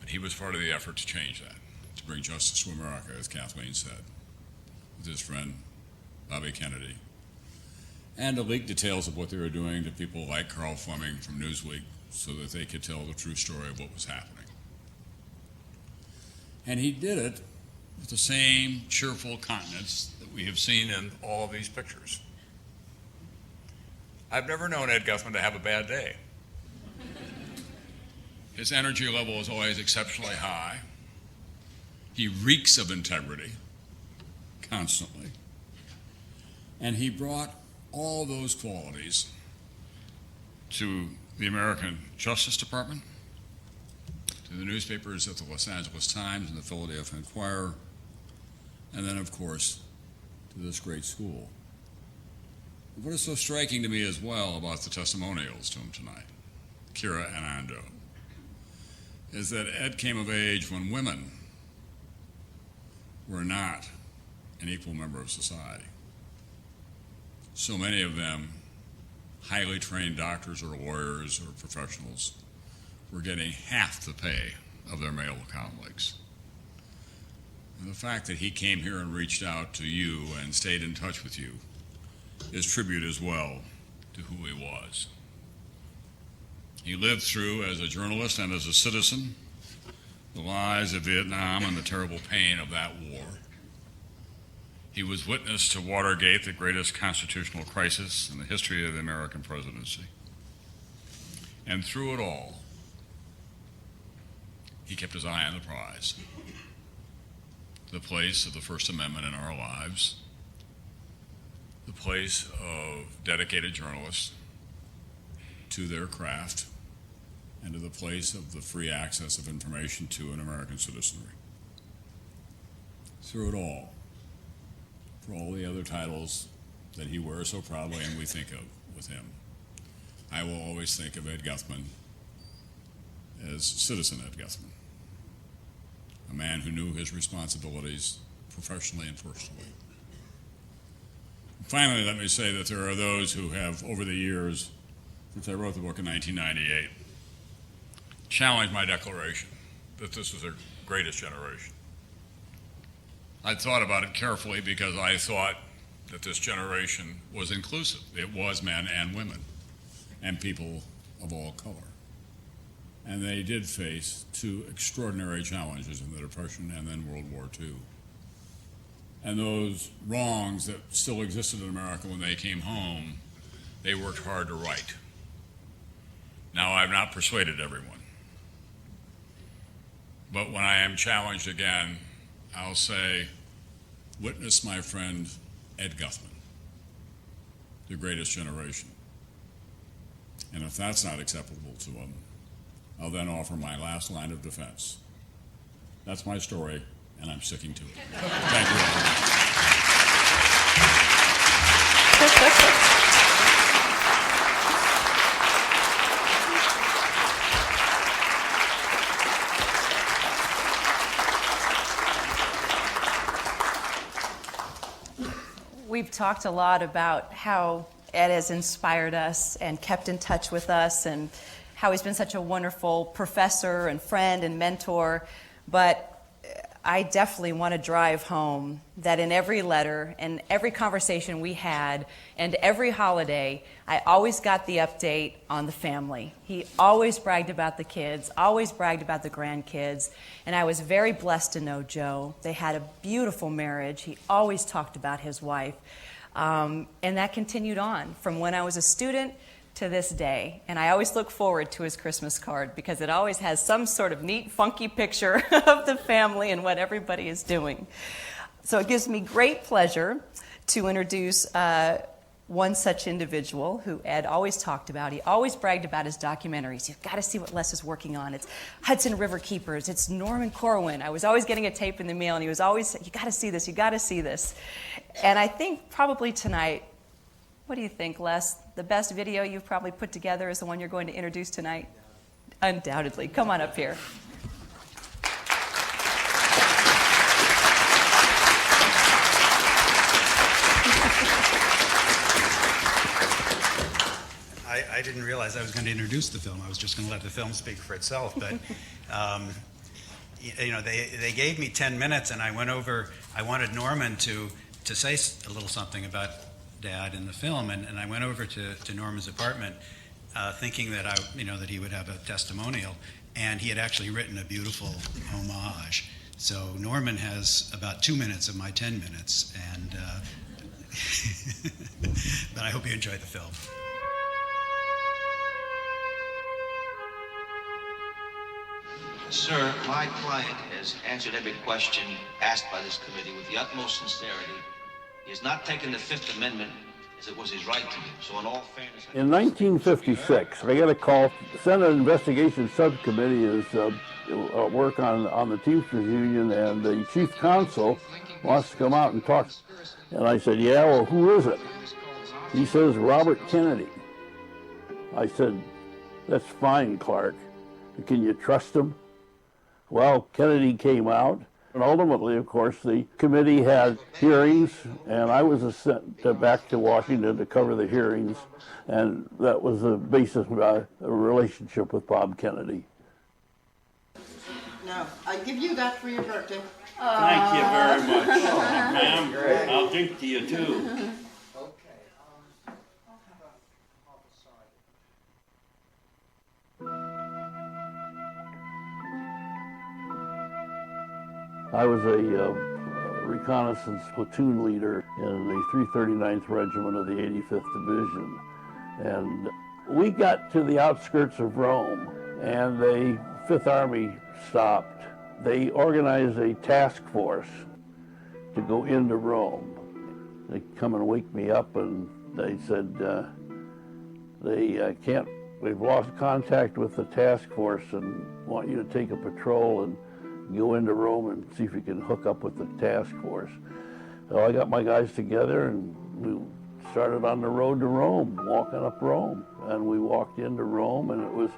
But he was part of the effort to change that, to bring justice to America, as Kathleen said, with his friend Bobby Kennedy, and to leak details of what they were doing to people like Carl Fleming from Newsweek so that they could tell the true story of what was happening. And he did it with the same cheerful countenance that we have seen in all of these pictures. I've never known Ed Guthman to have a bad day. His energy level is always exceptionally high. He reeks of integrity constantly. And he brought all those qualities to the American Justice Department, to the newspapers at the Los Angeles Times and the Philadelphia Inquirer, and then, of course, to this great school. What is so striking to me as well about the testimonials to him tonight, Kyra and Ando, is that Ed came of age when women were not an equal member of society. so many of them highly trained doctors or lawyers or professionals were getting half the pay of their male colleagues. And the fact that he came here and reached out to you and stayed in touch with you is tribute as well to who he was. He lived through, as a journalist and as a citizen, the lies of Vietnam and the terrible pain of that war. He was witness to Watergate, the greatest constitutional crisis in the history of the American presidency. And through it all, he kept his eye on the prize, the place of the First Amendment in our lives, the place of dedicated journalists to their craft, and to the place of the free access of information to an American citizenry. Through it all, for all the other titles that he wears so proudly and we think of with him, I will always think of Ed Guthman as Citizen Ed Guthman, a man who knew his responsibilities professionally and personally. Finally, let me say that there are those who have, over the years, since I wrote the book in 1998, challenged my declaration that this was the greatest generation. I'd thought about it carefully because I thought that this generation was inclusive. It was men and women and people of all color. And they did face two extraordinary challenges in the Depression and then World War II. And those wrongs that still existed in America when they came home, they worked hard to right. Now, I've not persuaded everyone. But when I am challenged again, I'll say, witness my friend Ed Guthman, the greatest generation. And if that's not acceptable to him, I'll then offer my last line of defense. That's my story, and I'm sticking to it. Thank you. We've talked a lot about how Ed has inspired us and kept in touch with us and how he's been such a wonderful professor and friend and mentor. But I definitely want to drive home that in every letter and every conversation we had and every holiday, I always got the update on the family. He always bragged about the kids, always bragged about the grandkids, and I was very blessed to know Joe. They had a beautiful marriage. He always talked about his wife, and that continued on from when I was a student to this day. And I always look forward to his Christmas card because it always has some sort of neat, funky picture of the family and what everybody is doing. So it gives me great pleasure to introduce one such individual who Ed always talked about. He always bragged about his documentaries. You've got to see what Les is working on. It's Hudson River Keepers. It's Norman Corwin. I was always getting a tape in the mail, and he was always, you got to see this, you got to see this. And I think probably tonight, what do you think, Les? The best video you've probably put together is the one you're going to introduce tonight? Undoubtedly. Come on up here. I didn't realize I was going to introduce the film. I was just going to let the film speak for itself. But, you know, they gave me 10 minutes, and I went over. I wanted Norman to say a little something about Dad in the film, and I went over to Norman's apartment, thinking that that he would have a testimonial, and he had actually written a beautiful homage. So Norman has about 2 minutes of my 10 minutes, and but I hope you enjoy the film. Sir, my client has answered every question asked by this committee with the utmost sincerity. He has not taken the Fifth Amendment as it was his right to do. So in all fairness... In 1956, I got a call. The Senate Investigation Subcommittee is work on the Teamsters Union, and the chief counsel wants to come out and talk. And I said, yeah, well, who is it? He says, Robert Kennedy. I said, that's fine, Clark. Can you trust him? Well, Kennedy came out, And ultimately, of course, the committee had hearings, and I was sent back to Washington to cover the hearings, and that was the basis of a relationship with Bob Kennedy. Now, I give you that for your birthday. Thank you very much, ma'am. I'll drink to you too. I was a reconnaissance platoon leader in the 339th Regiment of the 85th Division. And we got to the outskirts of Rome, and the Fifth Army stopped. They organized a task force to go into Rome. They come and wake me up, and they said, we've lost contact with the task force and want you to take a patrol and go into Rome and see if you can hook up with the task force. So I got my guys together and we started on the road to Rome, walking up Rome. And we walked into Rome and it was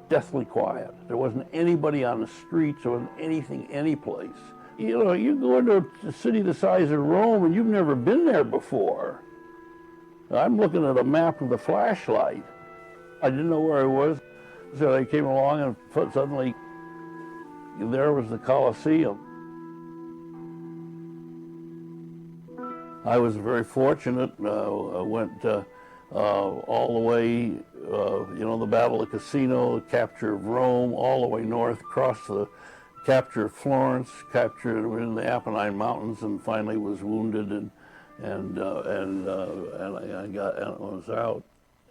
deathly quiet. There wasn't anybody on the streets, there wasn't anything, any place. You know, you go into a city the size of Rome and you've never been there before. I'm looking at a map with a flashlight. I didn't know where I was. So I came along and suddenly there was the Colosseum. I was very fortunate. I went all the way, the Battle of Cassino, the capture of Rome, all the way north, across the capture of Florence, captured in the Apennine Mountains, and finally was wounded and I was out.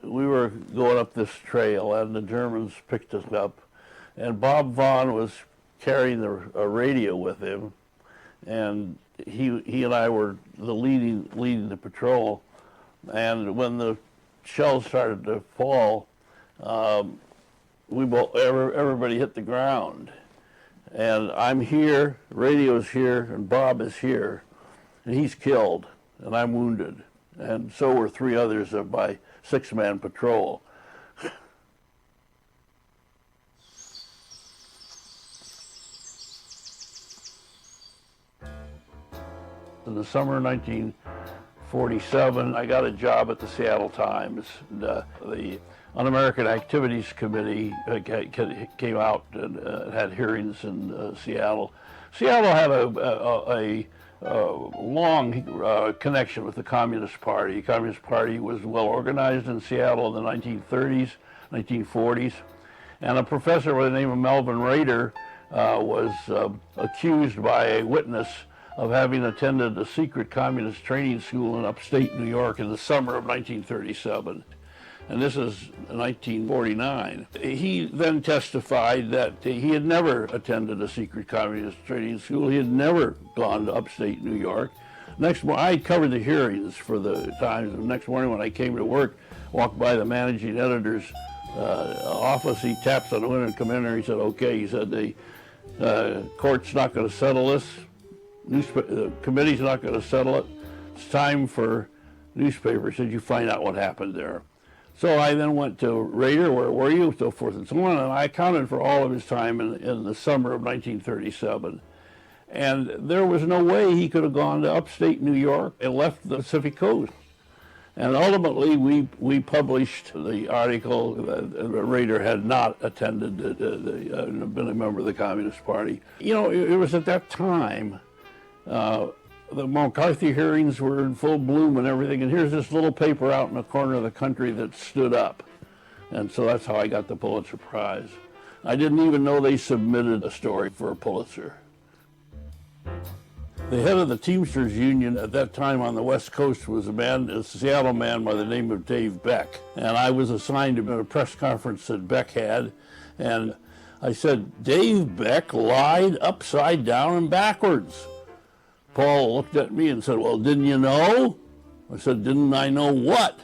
We were going up this trail, and the Germans picked us up, and Bob Vaughn was carrying a radio with him, and he and I were leading the patrol. And when the shells started to fall, everybody hit the ground. And I'm here, radio's here, and Bob is here, and he's killed, and I'm wounded, and so were three others of my six-man patrol. In the summer of 1947, I got a job at the Seattle Times. The Un-American Activities Committee came out and had hearings in Seattle. Seattle had a long connection with the Communist Party. The Communist Party was well organized in Seattle in the 1930s, 1940s, and a professor by the name of Melvin Rader was accused by a witness of having attended a secret communist training school in upstate New York in the summer of 1937. And this is 1949. He then testified that he had never attended a secret communist training school. He had never gone to upstate New York. Next morning, I covered the hearings for the Times. The next morning when I came to work, walked by the managing editor's office. He taps on the window and come in there. He said, okay, he said, the court's not going to settle this. The committee's not going to settle it. It's time for newspapers. Did you find out what happened there? So I then went to Rader, where were you, so forth and so on, and I accounted for all of his time in the summer of 1937. And there was no way he could have gone to upstate New York and left the Pacific Coast. And ultimately, we published the article that Rader had not attended, been a member of the Communist Party. You know, it was at that time, the McCarthy hearings were in full bloom and everything, and here's this little paper out in the corner of the country that stood up. And so that's how I got the Pulitzer Prize. I didn't even know they submitted a story for a Pulitzer. The head of the Teamsters Union at that time on the West Coast was a Seattle man by the name of Dave Beck. And I was assigned to a press conference that Beck had, and I said, Dave Beck lied upside down and backwards. Paul looked at me and said, well, didn't you know? I said, didn't I know what?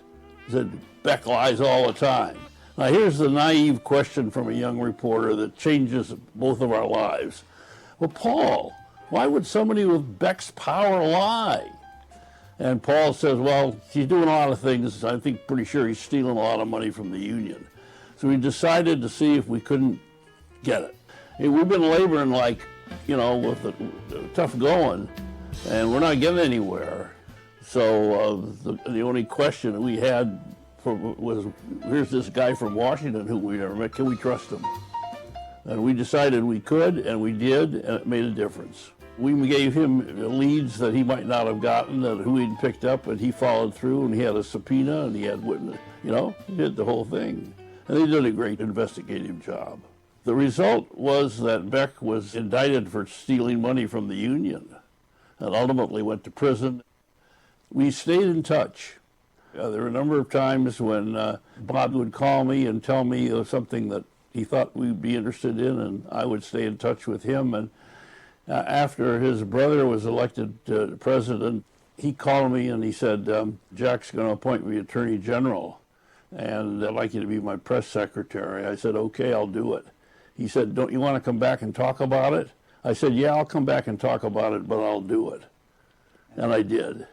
He said, Beck lies all the time. Now here's the naive question from a young reporter that changes both of our lives. Well, Paul, why would somebody with Beck's power lie? And Paul says, well, he's doing a lot of things. I think pretty sure he's stealing a lot of money from the union. So we decided to see if we couldn't get it. We've been laboring like you know, with the tough going, and we're not getting anywhere. So the only question we had was, here's this guy from Washington who we never met, can we trust him? And we decided we could, and we did, and it made a difference. We gave him leads that he might not have gotten, that who he'd picked up, and he followed through, and he had a subpoena, and he had witness, you know, he did the whole thing. And they did a great investigative job. The result was that Beck was indicted for stealing money from the union and ultimately went to prison. We stayed in touch. There were a number of times when Bob would call me and tell me something that he thought we'd be interested in, and I would stay in touch with him. And after his brother was elected president, he called me and he said, Jack's going to appoint me Attorney General, and I'd like you to be my press secretary. I said, okay, I'll do it. He said, don't you want to come back and talk about it? I said, yeah, I'll come back and talk about it, but I'll do it. And I did.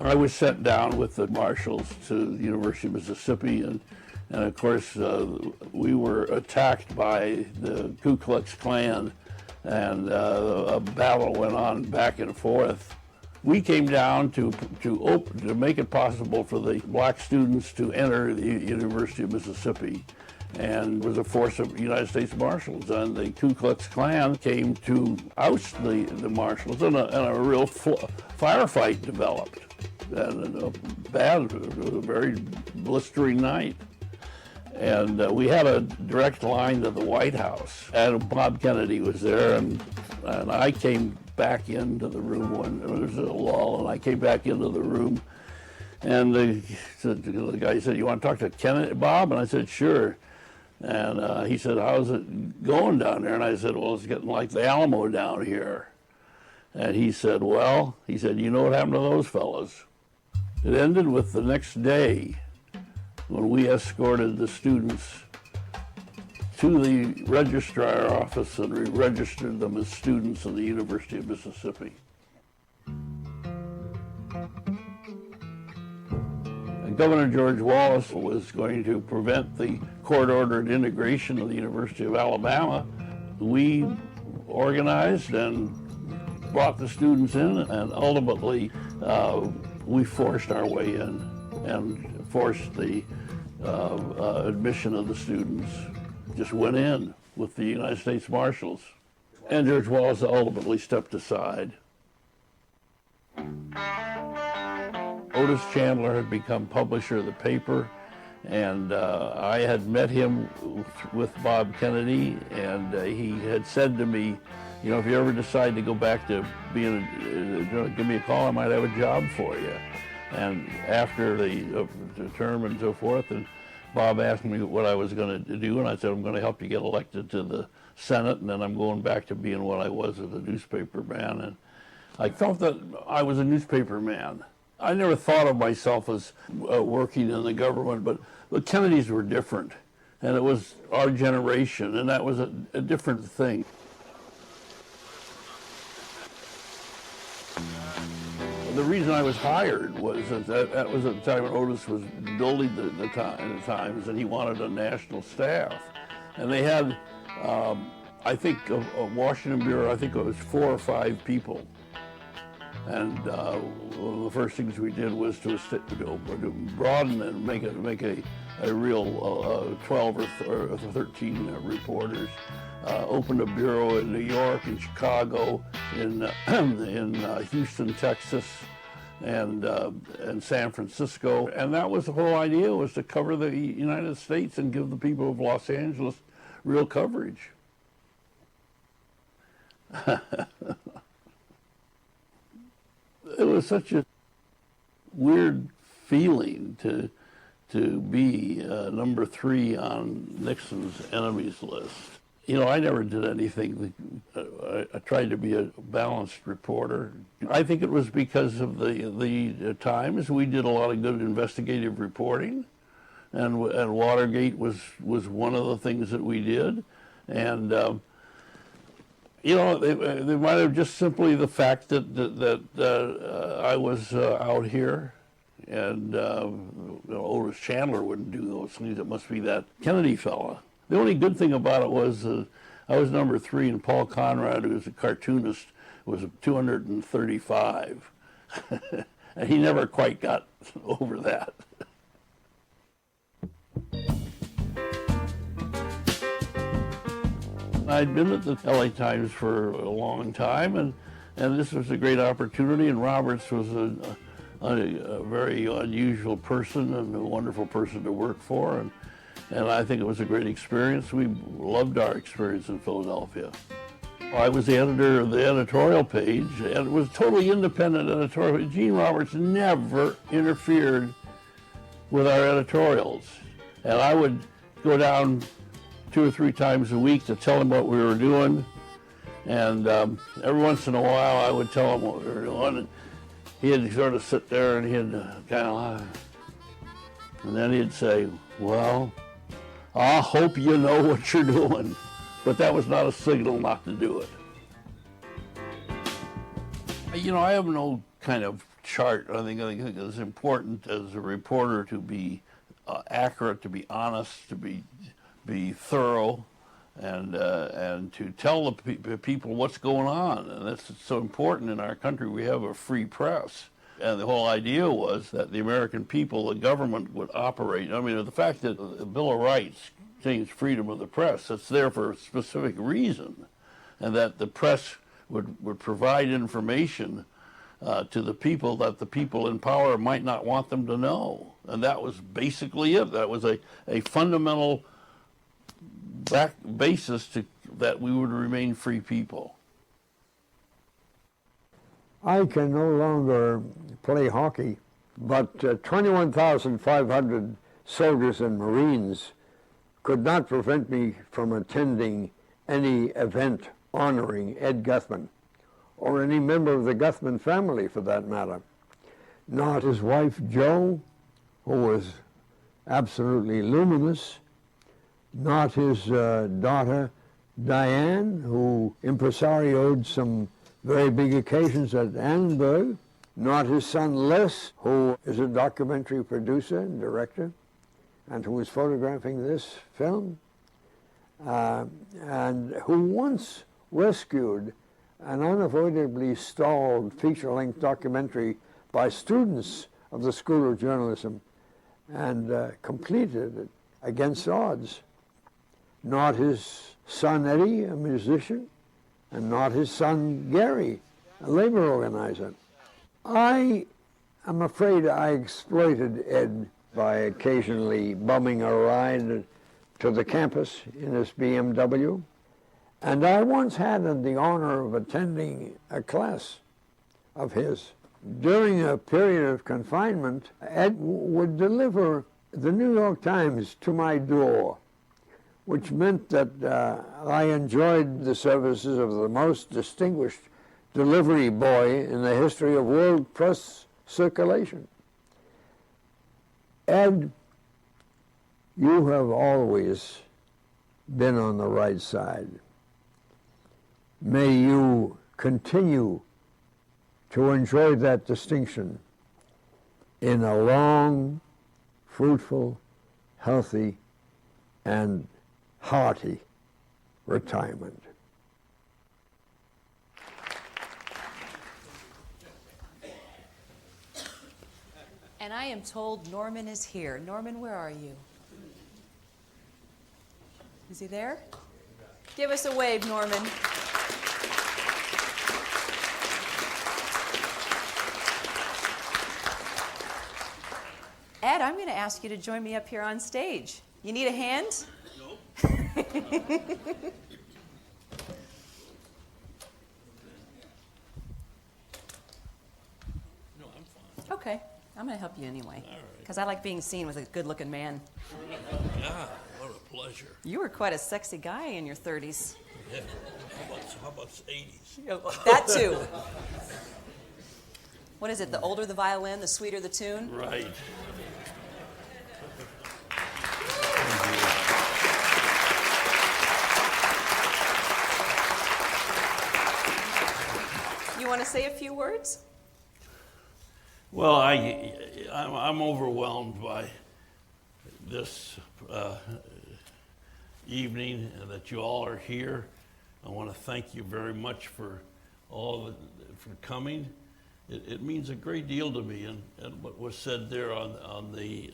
I was sent down with the marshals to the University of Mississippi, and of course, we were attacked by the Ku Klux Klan, and a battle went on back and forth. We came down to make it possible for the black students to enter the University of Mississippi, and was a force of United States Marshals. And the Ku Klux Klan came to oust the Marshals, and a real firefight developed. And a very blistering night. And we had a direct line to the White House. And Bob Kennedy was there, and I came back into the room when there was a lull, and I came back into the room, and the guy said, you want to talk to Kennedy, Bob? And I said, sure. And he said, how's it going down there? And I said, well, it's getting like the Alamo down here. And he said, well, you know what happened to those fellas? It ended with the next day when we escorted the students to the registrar office and re-registered them as students of the University of Mississippi. And Governor George Wallace was going to prevent the court-ordered integration of the University of Alabama. We organized and brought the students in, and ultimately we forced our way in and forced the admission of the students. Just went in with the United States Marshals. And George Wallace ultimately stepped aside. Otis Chandler had become publisher of the paper, and I had met him with Bob Kennedy, and he had said to me, you know, if you ever decide to go back to being give me a call, I might have a job for you. And after the term and so forth, and Bob asked me what I was going to do, and I said, I'm going to help you get elected to the Senate, and then I'm going back to being what I was as a newspaper man. And I felt that I was a newspaper man. I never thought of myself as working in the government, but the Kennedys were different, and it was our generation, and that was a different thing. The reason I was hired was that was at the time when Otis was building the Times, and he wanted a national staff. And they had, I think, a Washington bureau, I think it was 4 or 5 people. And one of the first things we did was to broaden and make a real 12 or 13 reporters. Opened a bureau in New York, in Chicago, in Houston, Texas, and San Francisco. And that was the whole idea, was to cover the United States and give the people of Los Angeles real coverage. It was such a weird feeling to be number 3 on Nixon's enemies list. You know, I never did anything. I tried to be a balanced reporter. I think it was because of the Times. We did a lot of good investigative reporting, and Watergate was one of the things that we did. And you know, they might have just simply the fact that I was out here, and Otis Chandler wouldn't do those things. It must be that Kennedy fella. The only good thing about it was I was number 3, and Paul Conrad, who was a cartoonist, was 235. And he never quite got over that. I'd been at the LA Times for a long time, and this was a great opportunity, and Roberts was a very unusual person and a wonderful person to work for, and I think it was a great experience. We loved our experience in Philadelphia. I was the editor of the editorial page, and it was totally independent editorial. Gene Roberts never interfered with our editorials, and I would go down 2 or 3 times a week to tell him what we were doing, and every once in a while I would tell him what we were doing, and he'd sort of sit there and he'd kind of laugh, and then he'd say, "Well, I hope you know what you're doing," but that was not a signal not to do it. You know, I have no kind of chart. I think it's important as a reporter to be accurate, to be honest, to be thorough, and to tell the people what's going on. And that's so important in our country. We have a free press. And the whole idea was that the American people, the government, would operate. I mean, the fact that the Bill of Rights contains freedom of the press, it's there for a specific reason. And that the press would provide information to the people that the people in power might not want them to know. And that was basically it. That was a fundamental basis that we would remain free people. I can no longer play hockey, but 21,500 soldiers and Marines could not prevent me from attending any event honoring Ed Guthman, or any member of the Gutman family for that matter. Not his wife Jo, who was absolutely luminous, not his daughter Diane, who impresarioed some very big occasions at Annenberg, not his son Les, who is a documentary producer and director, and who was photographing this film, and who once rescued an unavoidably stalled feature-length documentary by students of the School of Journalism and completed it against odds. Not his son Eddie, a musician, and not his son Gary, a labor organizer. I am afraid I exploited Ed by occasionally bumming a ride to the campus in his BMW. And I once had the honor of attending a class of his. During a period of confinement, Ed would deliver the New York Times to my door, which meant that I enjoyed the services of the most distinguished delivery boy in the history of world press circulation. Ed, you have always been on the right side. May you continue to enjoy that distinction in a long, fruitful, healthy, and hearty retirement. And I am told Norman is here. Norman, where are you? Is he there? Give us a wave, Norman. Ed, I'm going to ask you to join me up here on stage. You need a hand? No. No, I'm fine. Okay, I'm going to help you anyway. Because I like being seen with a good-looking man. God, what a pleasure. You were quite a sexy guy in your 30s. Yeah. How about 80s? That too. What is it? The older the violin, the sweeter the tune? Right. You want to say a few words? Well, I'm overwhelmed by this evening and that you all are here. I want to thank you very much for for coming. It means a great deal to me, and what was said there on the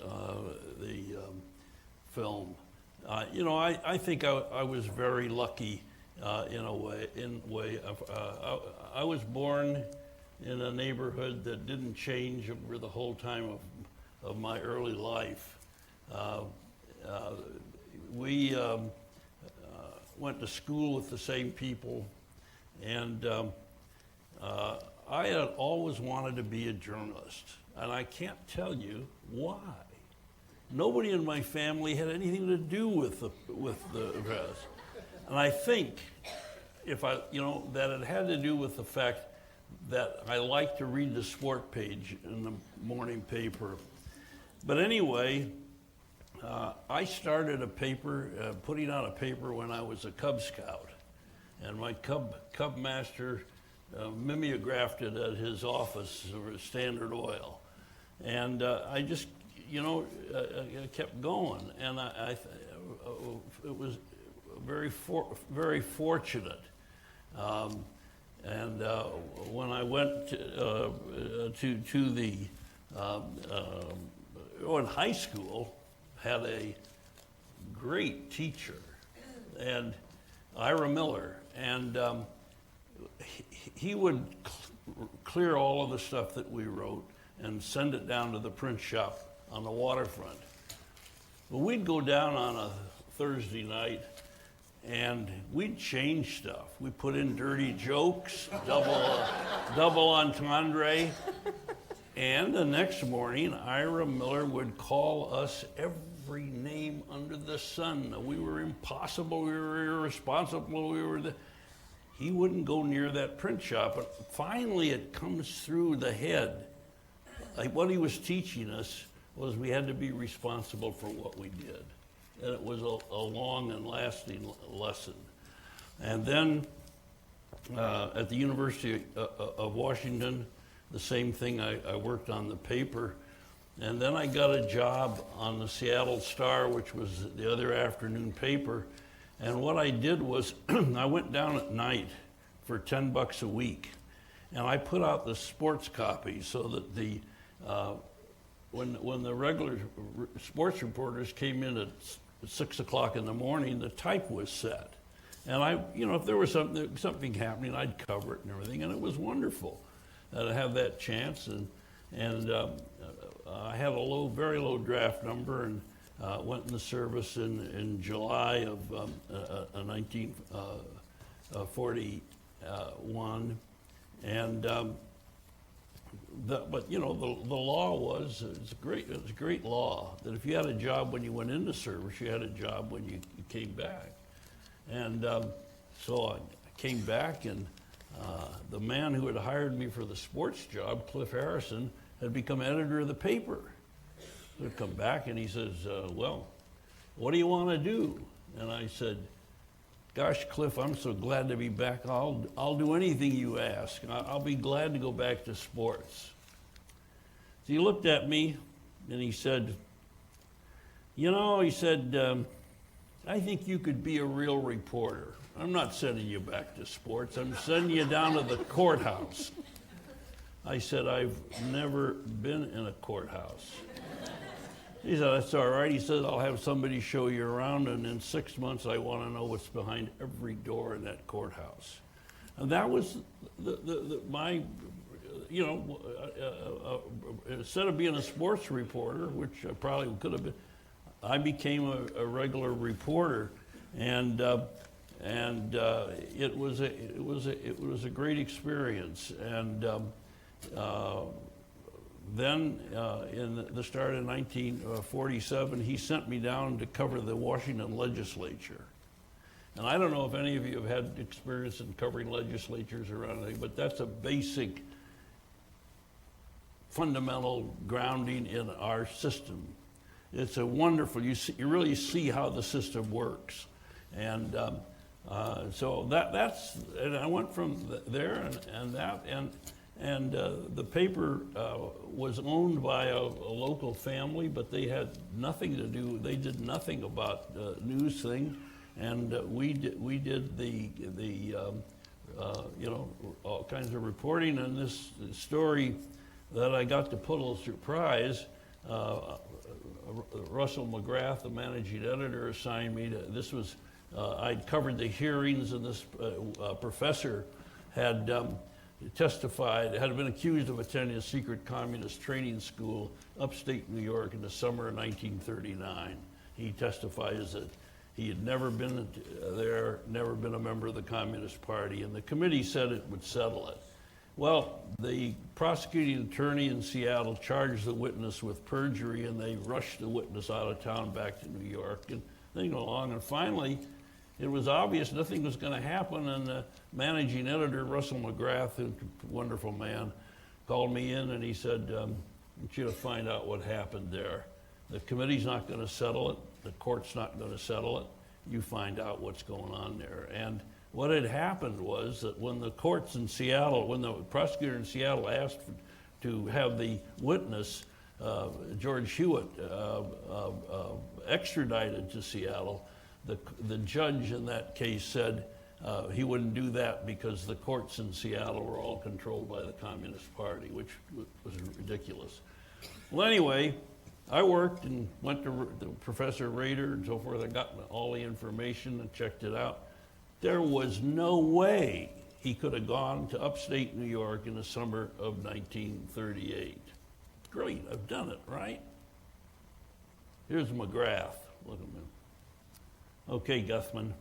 film. I think I was very lucky in a way. I was born in a neighborhood that didn't change over the whole time of my early life. We went to school with the same people, and I had always wanted to be a journalist, and I can't tell you why. Nobody in my family had anything to do with the press, and I think that it had to do with the fact that I like to read the sport page in the morning paper. But anyway, I started a paper, putting out a paper when I was a Cub Scout, and my Cub master mimeographed it at his office for Standard Oil, and I just kept going, and it was very fortunate. And when I went to the in high school, had a great teacher, and Ira Miller, and he would clear all of the stuff that we wrote and send it down to the print shop on the waterfront. But we'd go down on a Thursday night and we'd change stuff. We put in dirty jokes, double entendre, and the next morning, Ira Miller would call us every name under the sun. We were impossible, we were irresponsible, he wouldn't go near that print shop, but finally it comes through the head. Like what he was teaching us was we had to be responsible for what we did. And it was a long and lasting lesson. And then at the University of Washington, the same thing, I worked on the paper. And then I got a job on the Seattle Star, which was the other afternoon paper. And what I did was I went down at night for $10 a week. And I put out the sports copy so that the when the regular sports reporters came in at 6 o'clock in the morning, the type was set. And if there was something happening, I'd cover it and everything. And it was wonderful to have that chance. And I had a very low draft number and went in the service in July of 1941. And the law was it's a great law that if you had a job when you went into service, you had a job when you came back. And so I came back, and the man who had hired me for the sports job, Cliff Harrison, had become editor of the paper. He'd come back and he says, well, what do you want to do? And I said, gosh, Cliff, I'm so glad to be back. I'll do anything you ask. I'll be glad to go back to sports. So he looked at me and he said, I think you could be a real reporter. I'm not sending you back to sports. I'm sending you down to the courthouse. I said, I've never been in a courthouse. He said, that's all right. He said, I'll have somebody show you around, and in 6 months, I want to know what's behind every door in that courthouse. And that was my instead of being a sports reporter, which I probably could have been, I became a regular reporter, and it was a great experience. And then in the start of 1947, he sent me down to cover the Washington legislature. And I don't know if any of you have had experience in covering legislatures or anything, but that's a basic, fundamental grounding in our system. It's a wonderful, you really see how the system works. And so that's, and I went from there and the paper was owned by a local family, but they had nothing to do, they did nothing about news thing. And we did the all kinds of reporting. And this story that I got the Pulitzer Prize, Russell McGrath, the managing editor, assigned me to. This was I'd covered the hearings, and this professor had testified, had been accused of attending a secret communist training school upstate New York in the summer of 1939. He testifies that he had never been there, never been a member of the Communist Party, and the committee said it would settle it. Well, the prosecuting attorney in Seattle charged the witness with perjury, and they rushed the witness out of town back to New York, and they go along, and finally, it was obvious nothing was going to happen, and the managing editor, Russell McGrath, a wonderful man, called me in, and he said, I want you to find out what happened there. The committee's not going to settle it. The court's not going to settle it. You find out what's going on there. And what had happened was that when the courts in Seattle, when the prosecutor in Seattle asked to have the witness, George Hewitt, extradited to Seattle, the judge in that case said he wouldn't do that because the courts in Seattle were all controlled by the Communist Party, which was ridiculous. Well, anyway, I worked and went to Professor Rader and so forth. I got all the information and checked it out. There was no way he could have gone to upstate New York in the summer of 1938. Great, I've done it, right? Here's McGrath. Look at him. Okay, Gutman.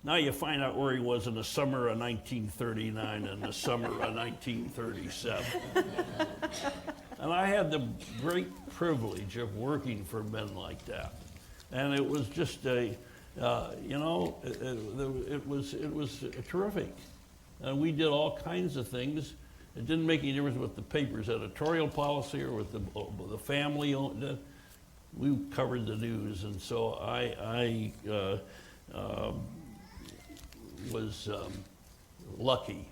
Now you find out where he was in the summer of 1939 and the summer of 1937. And I had the great privilege of working for men like that. And it was just it was terrific. And we did all kinds of things. It didn't make any difference with the paper's editorial policy or with the family. We covered the news, and so I was lucky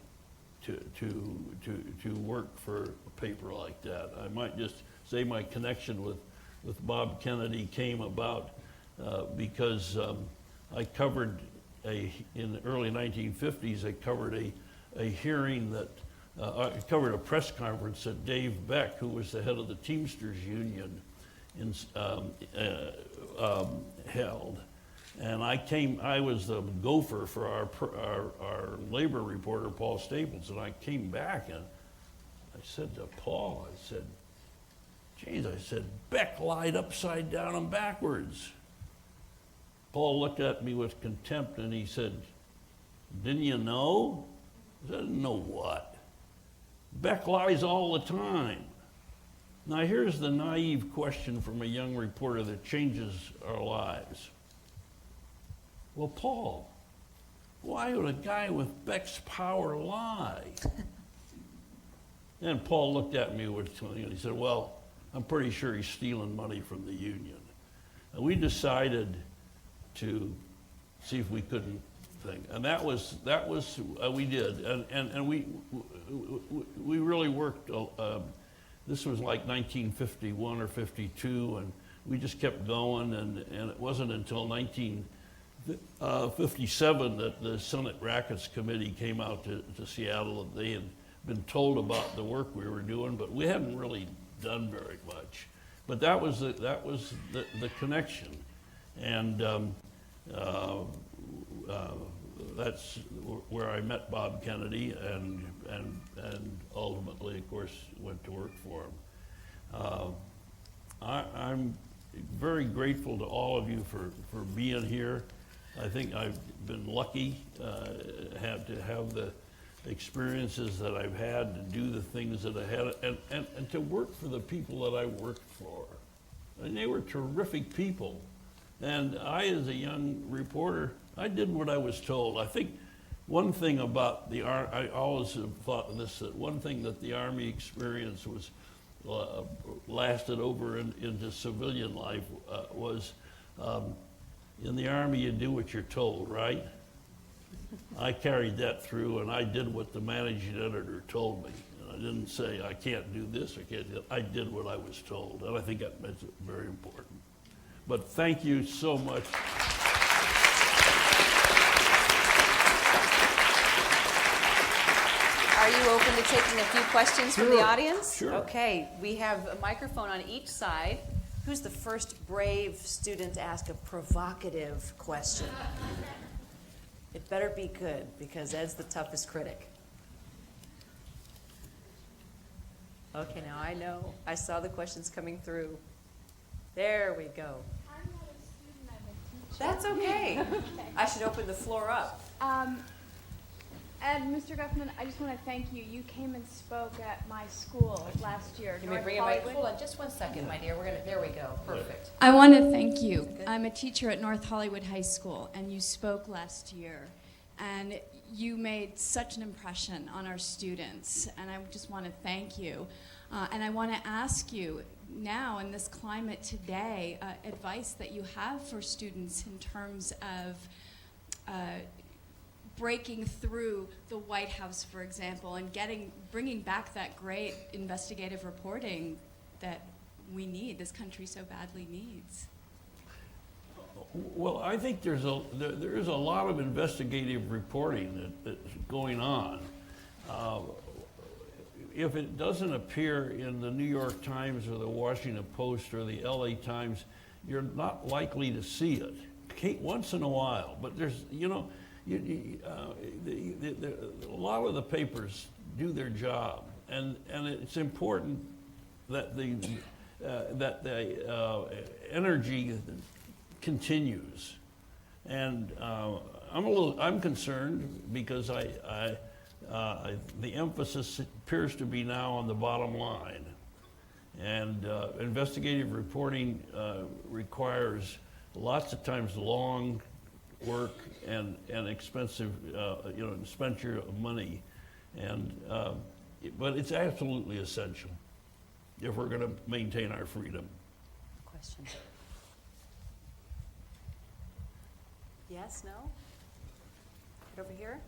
to work for a paper like that. I might just say my connection with Bob Kennedy came about because I covered in the early 1950s, I covered a hearing that, I covered a press conference that Dave Beck, who was the head of the Teamsters Union, held. And I was the gopher for our labor reporter, Paul Staples, and I came back and I said to Paul, I said, geez, I said, Beck lied upside down and backwards. Paul looked at me with contempt and he said, didn't you know? I said, know what? Beck lies all the time. Now here's the naive question from a young reporter that changes our lives. Well, Paul, why would a guy with Beck's power lie? And Paul looked at me with, and he said, well, I'm pretty sure he's stealing money from the union. And we decided to see if we couldn't think. And that was we did. And we really worked, this was like 1951 or 52, and we just kept going, and it wasn't until 1957 that the Senate Rackets Committee came out to Seattle, and they had been told about the work we were doing, but we hadn't really done very much. But that was the connection, and that's where I met Bob Kennedy, and ultimately, of course, went to work for him. I'm very grateful to all of you for being here. I think I've been lucky to have the experiences that I've had, to do the things that I had, and to work for the people that I worked for. And they were terrific people. And I, as a young reporter, I did what I was told. I think one thing about the Army, I always have thought this, that one thing that the Army experience was lasted over into civilian life was in the Army you do what you're told, right? I carried that through, and I did what the managing editor told me. And I didn't say, I can't do this, I can't do that. I did what I was told, and I think that makes it very important. But thank you so much. Are you open to taking a few questions from the audience? Sure. Okay, we have a microphone on each side. Who's the first brave student to ask a provocative question? It better be good, because Ed's the toughest critic. Okay, now I know. I saw the questions coming through. There we go. I'm not a student, I'm a teacher. That's okay. I should open the floor up. Ed, Mr. Guthman, I just want to thank you. You came and spoke at my school last year. You may bring it back. Hold on just one second, my dear. There we go. Perfect. I want to thank you. I'm a teacher at North Hollywood High School, and you spoke last year. And you made such an impression on our students, and I just want to thank you. And I want to ask you now, in this climate today, advice that you have for students in terms of breaking through the White House, for example, and bringing back that great investigative reporting that we need, this country so badly needs. Well, I think there is a lot of investigative reporting that's going on. If it doesn't appear in the New York Times or the Washington Post or the LA Times, you're not likely to see it. Once in a while, but there's, a lot of the papers do their job, and it's important that the energy continues. And I'm concerned because the emphasis appears to be now on the bottom line, and investigative reporting requires lots of times long work and expensive, expenditure of money, but it's absolutely essential if we're going to maintain our freedom. Question. Yes, no? Right over here.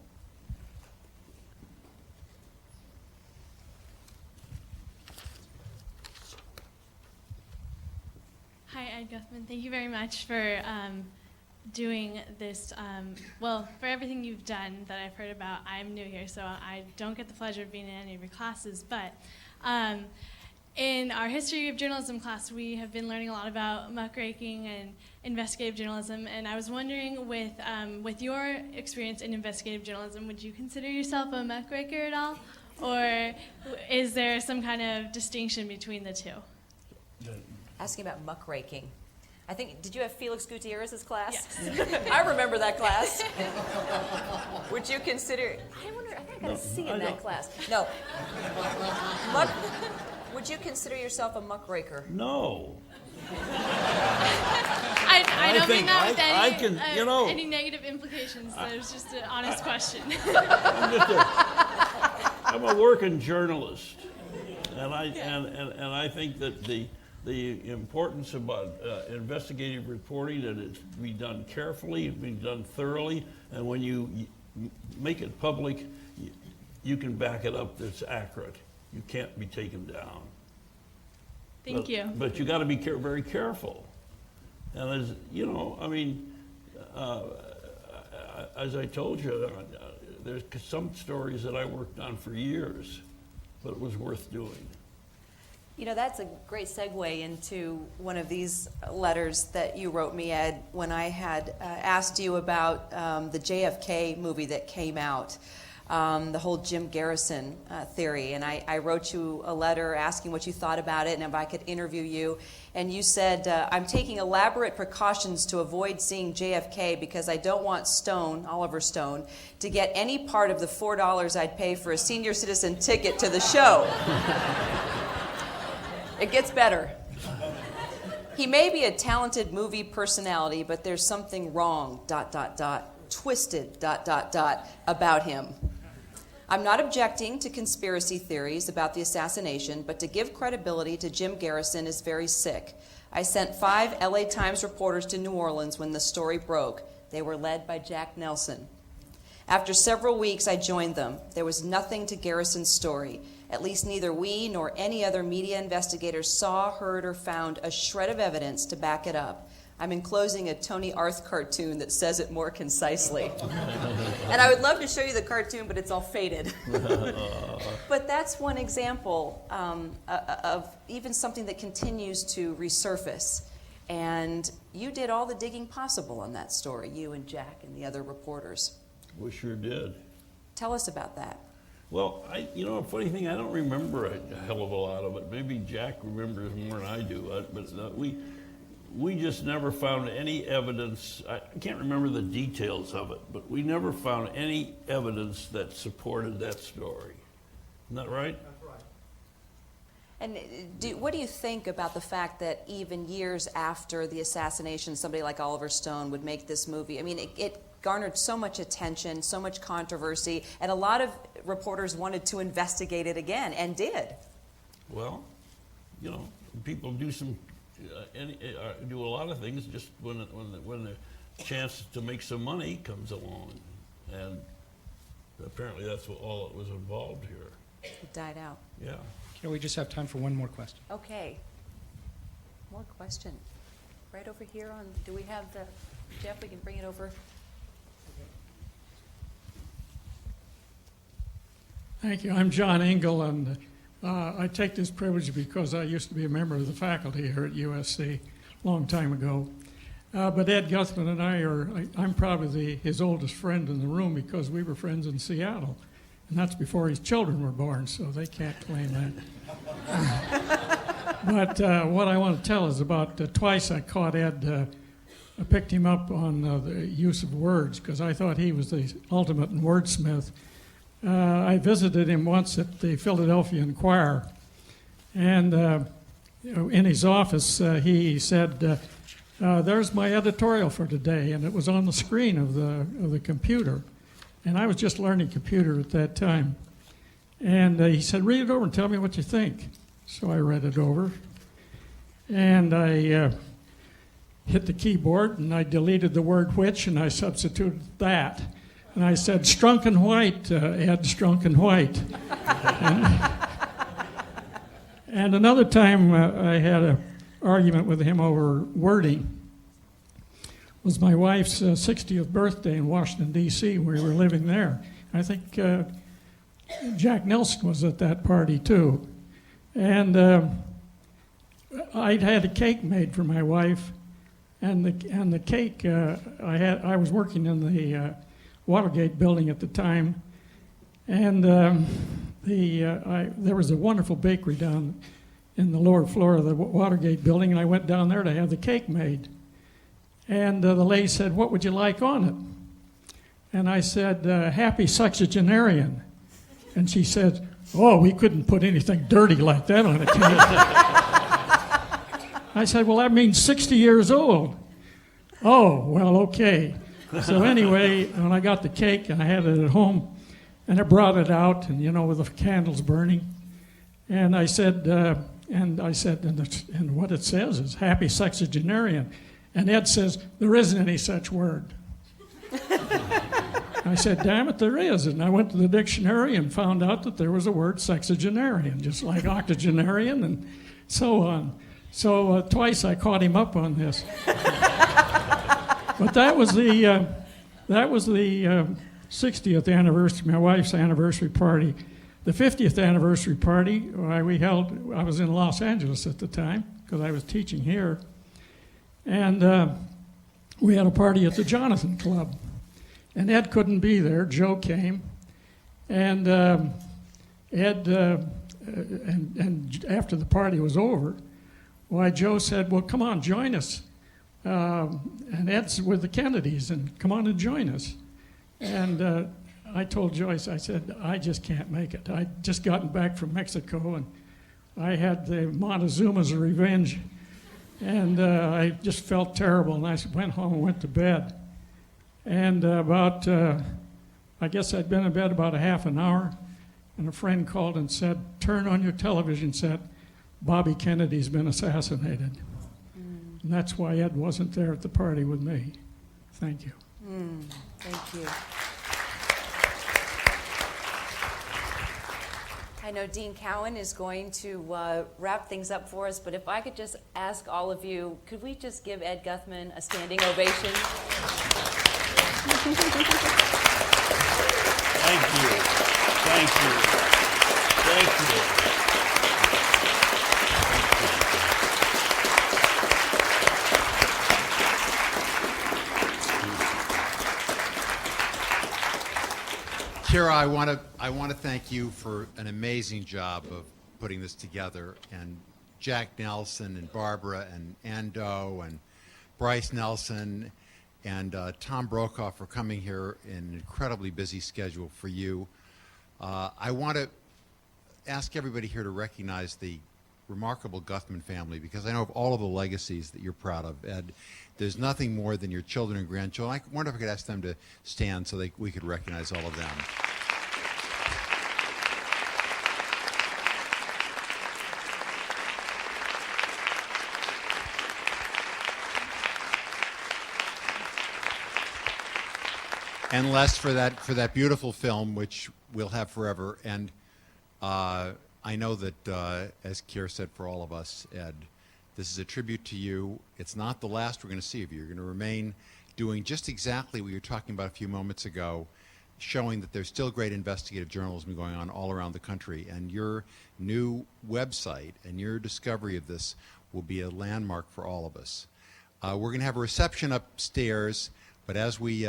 Hi, Ed Guthman. Thank you very much for doing this, for everything you've done that I've heard about. I'm new here, so I don't get the pleasure of being in any of your classes, but in our history of journalism class, we have been learning a lot about muckraking and investigative journalism, and I was wondering, with your experience in investigative journalism, would you consider yourself a muckraker at all, or is there some kind of distinction between the two? Asking about muckraking. I think, did you have Felix Gutierrez's class? Yes. I remember that class. Would you consider, I think I got a C in that class. No. Would you consider yourself a muckraker? No. I don't mean that with I can, any negative implications. It was just an honest question. I'm a working journalist, and I think that the importance about investigative reporting, that it's be done carefully, be done thoroughly, and when you make it public, you can back it up that's accurate. You can't be taken down. Thank you. But you got to be very careful. And as as I told you, there's some stories that I worked on for years, but it was worth doing. That's a great segue into one of these letters that you wrote me, Ed, when I had asked you about the JFK movie that came out, the whole Jim Garrison theory. And I wrote you a letter asking what you thought about it and if I could interview you. And you said, I'm taking elaborate precautions to avoid seeing JFK because I don't want Oliver Stone, to get any part of the $4 I'd pay for a senior citizen ticket to the show. It gets better. He may be a talented movie personality, but there's something wrong, ... twisted ... about him. I'm not objecting to conspiracy theories about the assassination, but to give credibility to Jim Garrison is very sick. I sent 5 LA Times reporters to New Orleans when the story broke. They were led by Jack Nelson. After several weeks, I joined them. There was nothing to Garrison's story. At least neither we nor any other media investigators saw, heard, or found a shred of evidence to back it up. I'm enclosing a Tony Arth cartoon that says it more concisely. And I would love to show you the cartoon, but it's all faded. But that's one example of even something that continues to resurface. And you did all the digging possible on that story, you and Jack and the other reporters. We sure did. Tell us about that. Well, a funny thing, I don't remember a hell of a lot of it. Maybe Jack remembers more than I do. But we just never found any evidence. I can't remember the details of it, but we never found any evidence that supported that story. Isn't that right? That's right. And what do you think about the fact that even years after the assassination, somebody like Oliver Stone would make this movie? I mean, it garnered so much attention, so much controversy, and a lot of reporters wanted to investigate it again, and did. Well, people do do a lot of things just when the chance to make some money comes along, and apparently that's all that was involved here. It died out. Yeah. Okay, we just have time for one more question. Okay. More question. Right over here on, do we have the, Jeff, we can bring it over. Thank you. I'm John Engel, and I take this privilege because I used to be a member of the faculty here at USC a long time ago. But Ed Guthman and I'm probably his oldest friend in the room because we were friends in Seattle. And that's before his children were born, so they can't claim that. But what I want to tell is about twice I caught Ed, I picked him up on the use of words because I thought he was the ultimate wordsmith. I visited him once at the Philadelphia Inquirer, and in his office he said, there's my editorial for today, and it was on the screen of the computer. And I was just learning computer at that time. And he said, read it over and tell me what you think. So I read it over. And I hit the keyboard, and I deleted the word which, and I substituted that. And I said, strunk and white, Ed, strunk and white. And another time I had an argument with him over wording. It was my wife's 60th birthday in Washington, D.C. We were living there. I think Jack Nelson was at that party, too. And I'd had a cake made for my wife, and the cake, I was working in the Watergate building at the time, and there was a wonderful bakery down in the lower floor of the Watergate building, and I went down there to have the cake made. And the lady said, what would you like on it? And I said, happy sexagenarian. And she said, oh, we couldn't put anything dirty like that on a cake. I said, well, that means 60 years old. Oh, well, okay. So anyway, when I got the cake, and I had it at home, and I brought it out, and with the candles burning, and I said, and what it says is happy sexagenarian. And Ed says, there isn't any such word. I said, damn it, there is. And I went to the dictionary and found out that there was a word sexagenarian, just like octogenarian and so on. So twice I caught him up on this. But that was the 60th anniversary, my wife's anniversary party. The 50th anniversary party I was in Los Angeles at the time because I was teaching here. And we had a party at the Jonathan Club. And Ed couldn't be there. Joe came. And Ed, and after the party was over, Joe said, well, come on, join us. And Ed's with the Kennedys, and come on and join us. And I told Joyce, I said, I just can't make it. I'd just gotten back from Mexico, and I had the Montezuma's revenge. And I just felt terrible, and I went home and went to bed. And I guess I'd been in bed about a half an hour, and a friend called and said, turn on your television set, Bobby Kennedy's been assassinated. And that's why Ed wasn't there at the party with me. Thank you. Thank you. I know Dean Cowan is going to wrap things up for us, but if I could just ask all of you, could we just give Ed Guthman a standing ovation? Thank you. Thank you. Thank you. Kyra, I want to thank you for an amazing job of putting this together, and Jack Nelson and Barbara and Ando and Bryce Nelson and Tom Brokaw for coming here in an incredibly busy schedule for you. I want to ask everybody here to recognize the remarkable Gutman family, because I know of all of the legacies that you're proud of, Ed. There's nothing more than your children and grandchildren. I wonder if I could ask them to stand so we could recognize all of them. And Les for that beautiful film, which we'll have forever. And I know that, as Kyra said, for all of us, Ed, this is a tribute to you. It's not the last we're going to see of you. You're going to remain doing just exactly what you were talking about a few moments ago, showing that there's still great investigative journalism going on all around the country. And your new website and your discovery of this will be a landmark for all of us. We're going to have a reception upstairs, but as we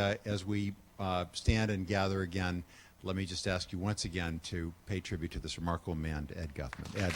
stand and gather again, let me just ask you once again to pay tribute to this remarkable man, Ed Guthman. Ed.